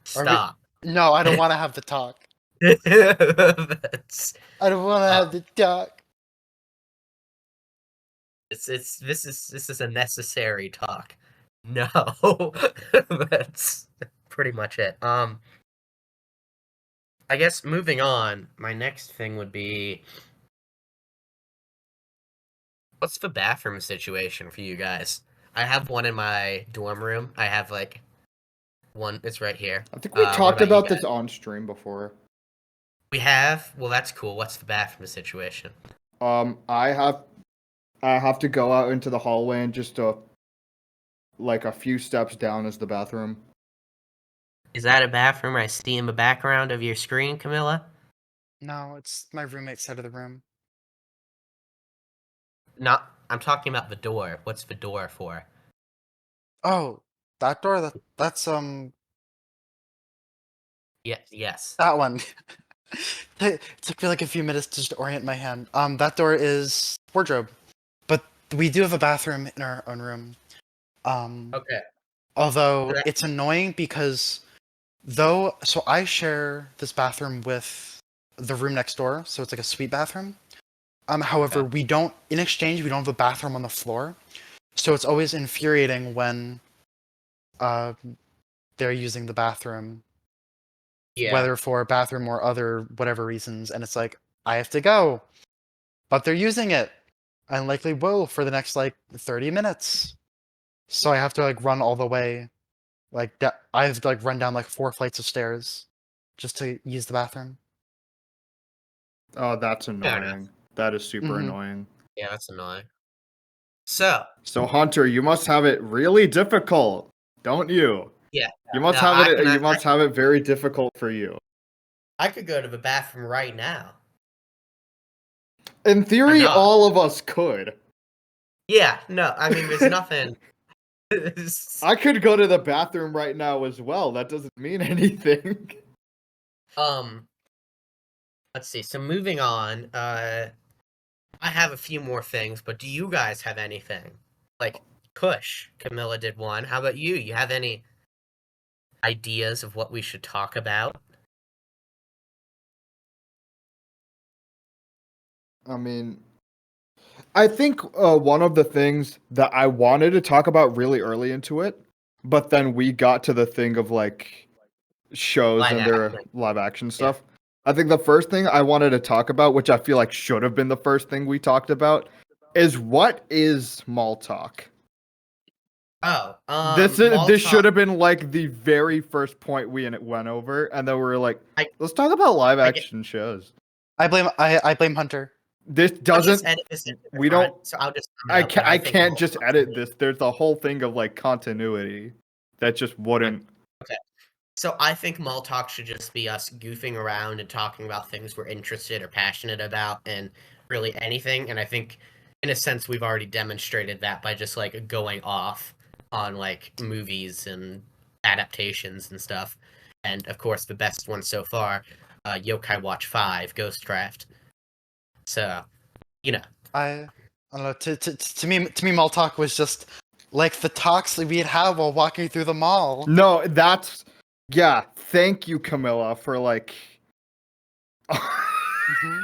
stop. No, I don't want to have the talk. That's I don't want to have the talk. this is a necessary talk. No, that's pretty much it. I guess moving on, my next thing would be, what's the bathroom situation for you guys? I have one in my dorm room. I have like one. It's right here. I think we What talked you about guys? this on stream before. We have. Well, that's cool. What's the bathroom situation? I have to go out into the hallway and just like a few steps down is the bathroom. Is that a bathroom I see in the background of your screen, Camilla? No, it's my roommate's side of the room. Not. I'm talking about the door. What's the door for? Oh, that door? That's Yes. that one. It took me like a few minutes to just orient my hand. That door is wardrobe. But we do have a bathroom in our own room. Okay. Although That- it's annoying because so I share this bathroom with the room next door, so it's like a suite bathroom. However, Okay. in exchange, we don't have a bathroom on the floor. So it's always infuriating when uh, they're using the bathroom, Yeah. whether for a bathroom or other whatever reasons, and it's like, I have to go, but they're using it, and likely will for the next like 30 minutes. So I have to like run all the way, I have to like run down like 4 flights of stairs just to use the bathroom. Oh, that's Fair enough. annoying. That is super Mhm. annoying. Yeah, that's annoying. So, So Hunter, you must have it really difficult, don't you? yeah. You must No, have I it. can, You must have it very difficult for you. I could go to the bathroom right now. In theory, not. all of us could. Yeah, no, I mean, there's nothing. I could go to the bathroom right now as well. That doesn't mean anything. Let's see. So moving on, I have a few more things, but do you guys have anything? Like Kush, Camilla did one. How about you? You have any ideas of what we should talk about? I mean, I think one of the things that I wanted to talk about really early into it, but then we got to the thing of like shows Live and their action. live action Yeah. stuff. I think the first thing I wanted to talk about, which I feel like should have been the first thing we talked about, is what is MallTalk? Oh, This should MallTalk. have been like the very first point we went over, and then we were like, I- let's talk about live I get- action shows. I blame Hunter. This I'll just doesn't. edit this in the We front, don't. so I'll just sum it I up can't. that I think can't just MallTalk's edit really- this. There's a whole thing of like continuity that just wouldn't. So I think MallTalk should just be us goofing around and talking about things we're interested or passionate about, and really anything. And I think, in a sense, we've already demonstrated that by just like going off on like movies and adaptations and stuff. And of course, the best one so far, Yokai Watch 5, Ghostcraft. So, you know, I don't know. To me, Maltalk was just like the talks that we'd have while walking through the mall. No, that's. Yeah. Thank you, Camilla, for like. Mhm.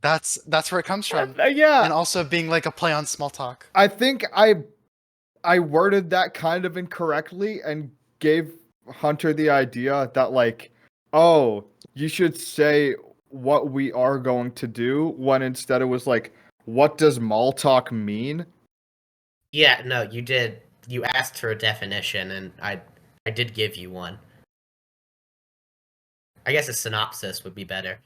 That's where it comes from, Yeah. and also being like a play on small talk. I think I worded that kind of incorrectly and gave Hunter the idea that like, oh, you should say what we are going to do, when instead it was like, what does mall talk mean? yeah, no, you did. You asked for a definition, and I did give you one. I guess a synopsis would be better.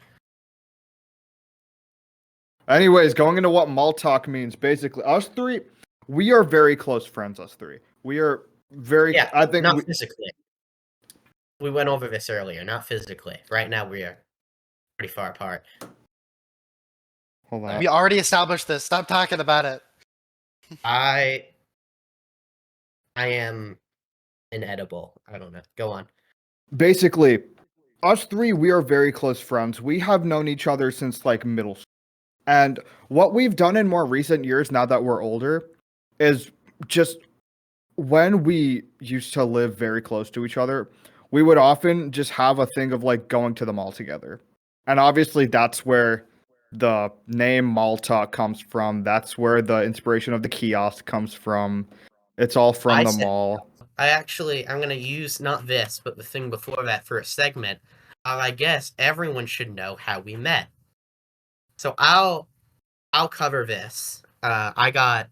Anyways, going into what mall talk means, basically, us three, we are very close friends. Us three, we are very. Yeah, I think not physically. We went over this earlier, not physically. Right now we are pretty far apart. Hold on. We already established this. Stop talking about it. I am inedible. I don't know. Go on. Basically, us three, we are very close friends. We have known each other since like middle school. And what we've done in more recent years, now that we're older, is just when we used to live very close to each other, we would often just have a thing of like going to the mall together. And obviously, that's where the name Mall Talk comes from. That's where the inspiration of the kiosk comes from. It's all from I the said- mall. I'm going to use not this, but the thing before that for a segment. I guess everyone should know how we met. So I'll cover this. I got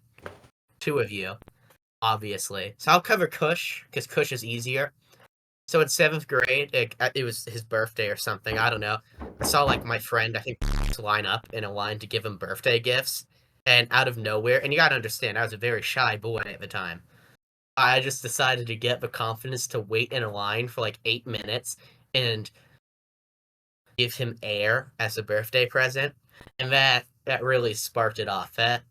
two of you, obviously. So I'll cover Kush, because Kush is easier. So in 7th grade, it was his birthday or something. I don't know. I saw like my friend, I think, line up in a line to give him birthday gifts, and out of nowhere, and you gotta understand, I was a very shy boy at the time. I just decided to get the confidence to wait in a line for like 8 minutes and give him air as a birthday present, and that really sparked it off. That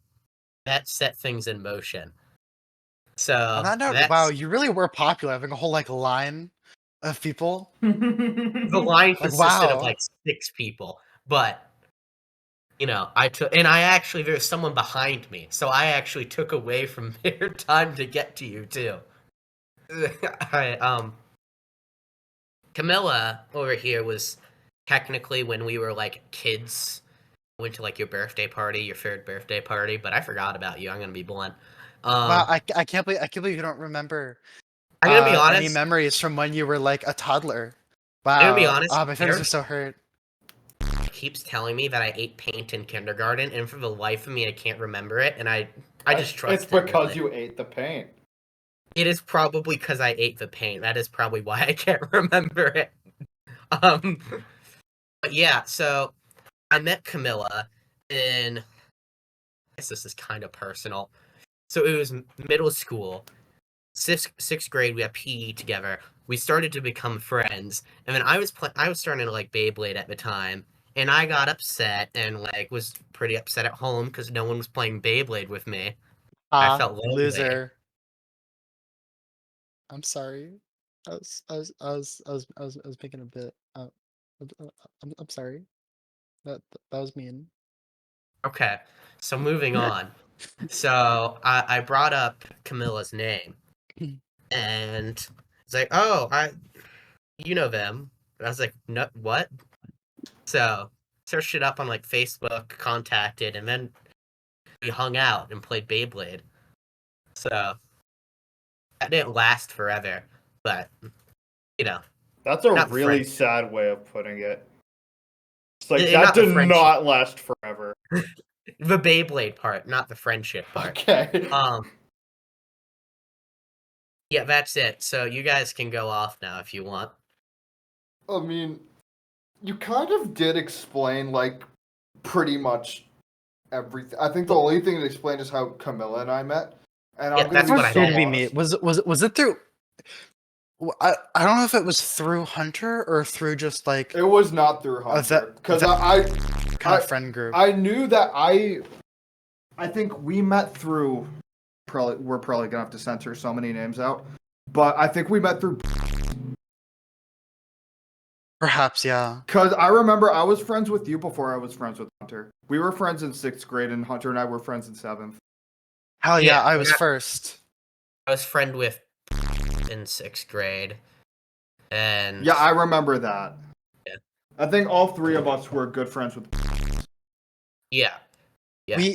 set things in motion. So On that note, that's wow, you really were popular, having a whole like line of people. the line Like, consisted of wow. like 6 people, but you know, I actually there's someone behind me, so I actually took away from their time to get to you too. I, Camilla over here was technically when we were like kids, went to like your birthday party, your third birthday party, but I forgot about you. I'm gonna be blunt. Wow, I can't believe you don't remember I'm gonna be any honest. memories from when you were like a toddler. I'm gonna be Wow. honest. My feelings are so hurt. Keeps telling me that I ate paint in kindergarten, and for the life of me, I can't remember it. And I just trust It's him, because really. you ate the paint. It is probably because I ate the paint. That is probably why I can't remember it. Um, but yeah, so I met Camilla in. I guess this is kind of personal. So it was middle school, sixth grade. We had PE together. We started to become friends, and then I was starting to like Beyblade at the time, and I got upset and like was pretty upset at home because no one was playing Beyblade with me. I Ah, felt lonely. loser. I'm sorry. I was making a bit. I'm sorry. That was mean. Okay, so moving on. So I brought up Camilla's name, and it's like, oh, you know them. And I was like, no, what? So searched it up on like Facebook, contacted, and then we hung out and played Beyblade. So that didn't last forever, but you know, That's a not the really friend, sad way of putting it. It's like that not the did friendship, not last forever. the Beyblade part, not the friendship part. Okay. Yeah, that's it. So you guys can go off now if you want. I mean, you kind of did explain like pretty much everything. I think the only thing to explain is how Camilla and I met. And Yeah, I'm gonna that's be what I so Did meant. we honest. meet? Was it through? I don't know if it was through Hunter or through just like It was not through Hunter because kind of friend group. I knew that I think we met through. Probably we're probably gonna have to censor so many names out, but I think we met through Perhaps, yeah. because I remember I was friends with you before I was friends with Hunter. We were friends in 6th grade, and Hunter and I were friends in 7th. Hell yeah, Yeah, I was first. I was friend with in sixth grade, and Yeah, I remember that. Yeah. I think all three of us were good friends with. yeah, yeah.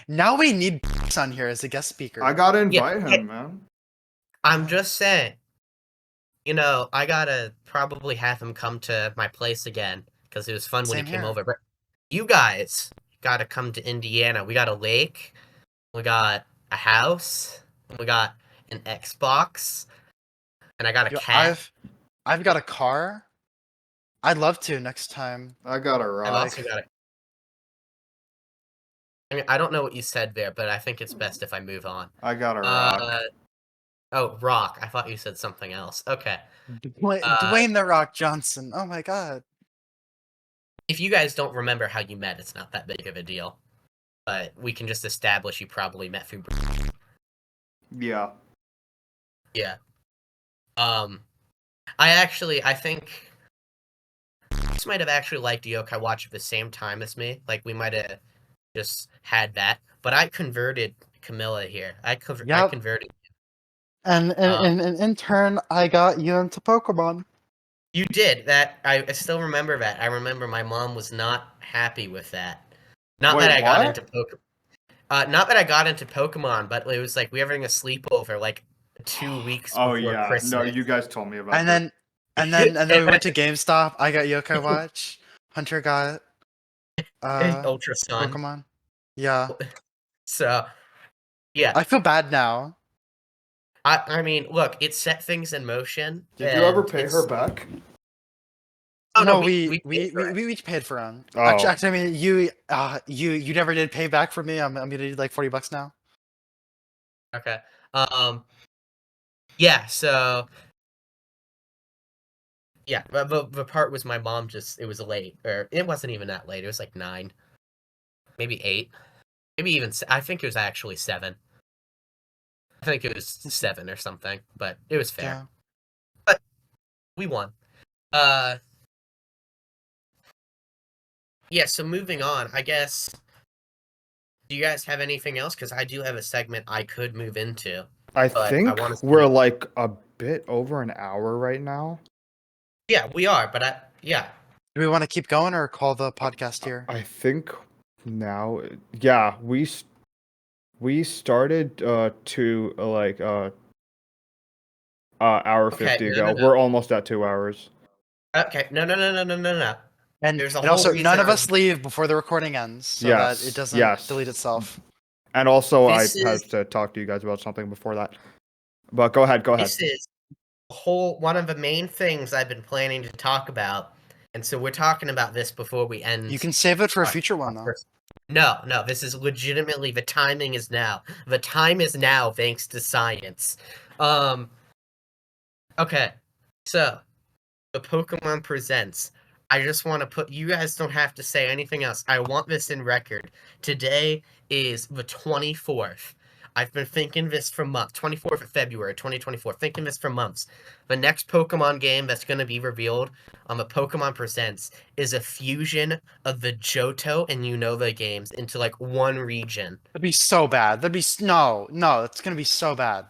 Now we need on here as a guest speaker. I gotta Yeah, invite him, man. I'm just saying. You know, I gotta probably have him come to my place again because it was fun when he Same came here. over. But you guys gotta come to Indiana. We got a lake, we got a house, we got an Xbox, and I got a Yo, cat. I've got a car. I'd love to next time. I got a I've rock. also got a. I mean, I don't know what you said there, but I think it's best if I move on. I got a rock. Oh, rock. I thought you said something else. Okay. Dwayne the Rock Johnson. Oh my god. If you guys don't remember how you met, it's not that big of a deal. But we can just establish you probably met through. Yeah. Yeah. I think this might have actually liked Yokai Watch at the same time as me. Like we might have just had that. But I converted Camilla here. I Yep. converted. And in turn, I got you into Pokemon. You did that. I still remember that. I remember my mom was not happy with that. Not Wait, that I got what? into Pokemon. Not that I got into Pokemon, but it was like we were having a sleepover like 2 weeks Oh before yeah. Christmas. No, you guys told me about And this. then we went to GameStop. I got Yokai Watch. Hunter got Ultra Sun. Pokemon. Yeah. So yeah. I feel bad now. I mean, look, it set things in motion. Did you ever and pay it's- her back? Oh no, we paid for it. each paid for him. Oh. Actually, I mean, you never did pay back for me. I'm gonna need like $40 now. Okay. Yeah. So. Yeah, the part was my mom it was late, or it wasn't even that late. It was like 9, maybe 8, maybe even. I think it was actually 7. I think it was 7 or something, but it was fair. Yeah. But we won. Yeah. So moving on, I guess. Do you guys have anything else? Because I do have a segment I could move into. I But I think wanna we're see- like a bit over an hour right now. Yeah, we are. But yeah. Do we want to keep going or call the podcast here? I think now, yeah, we started to like hour Okay, 50 no, no, ago. no. We're almost at 2 hours. Okay, no. And, There's a and whole also, none reason of us leave before the recording ends, so that it doesn't Yes. delete itself. And also, I This is have to talk to you guys about something before that. But go ahead. this is one of the main things I've been planning to talk about, and so we're talking about this before we end. You can save it for a our- future our one, though. first- No, this is legitimately the timing is now. The time is now, thanks to science. Okay, so the Pokemon Presents. I just want to put, you guys don't have to say anything else. I want this in record. Today is the 24th. I've been thinking this for months. 24th of February, 2024. Thinking this for months. The next Pokemon game that's going to be revealed on the Pokemon Presents is a fusion of the Johto and Unova games into like one region. That'd be so bad. No, it's gonna be so bad.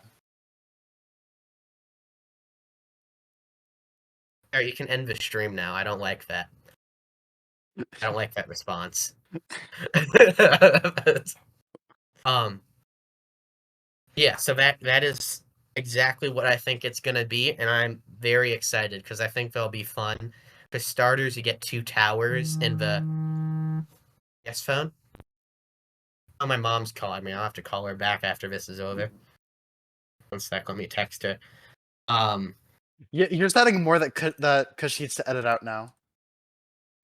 Or you can end the stream now. I don't like that. I don't like that response. Yeah, so that is exactly what I think it's gonna be, and I'm very excited because I think they'll be fun. For starters, you get 2 towers in the yes phone. Oh, my mom's calling me. I'll have to call her back after this is over. One sec, let me text her. You're adding more that Kush needs to edit out now.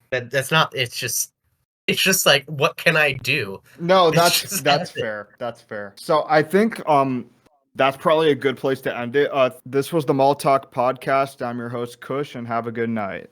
That's not. It's just like, what can I do? No, It's that's just fair. That's fair. So I think that's probably a good place to end it. This was the MallTalk podcast. I'm your host Kush, and have a good night.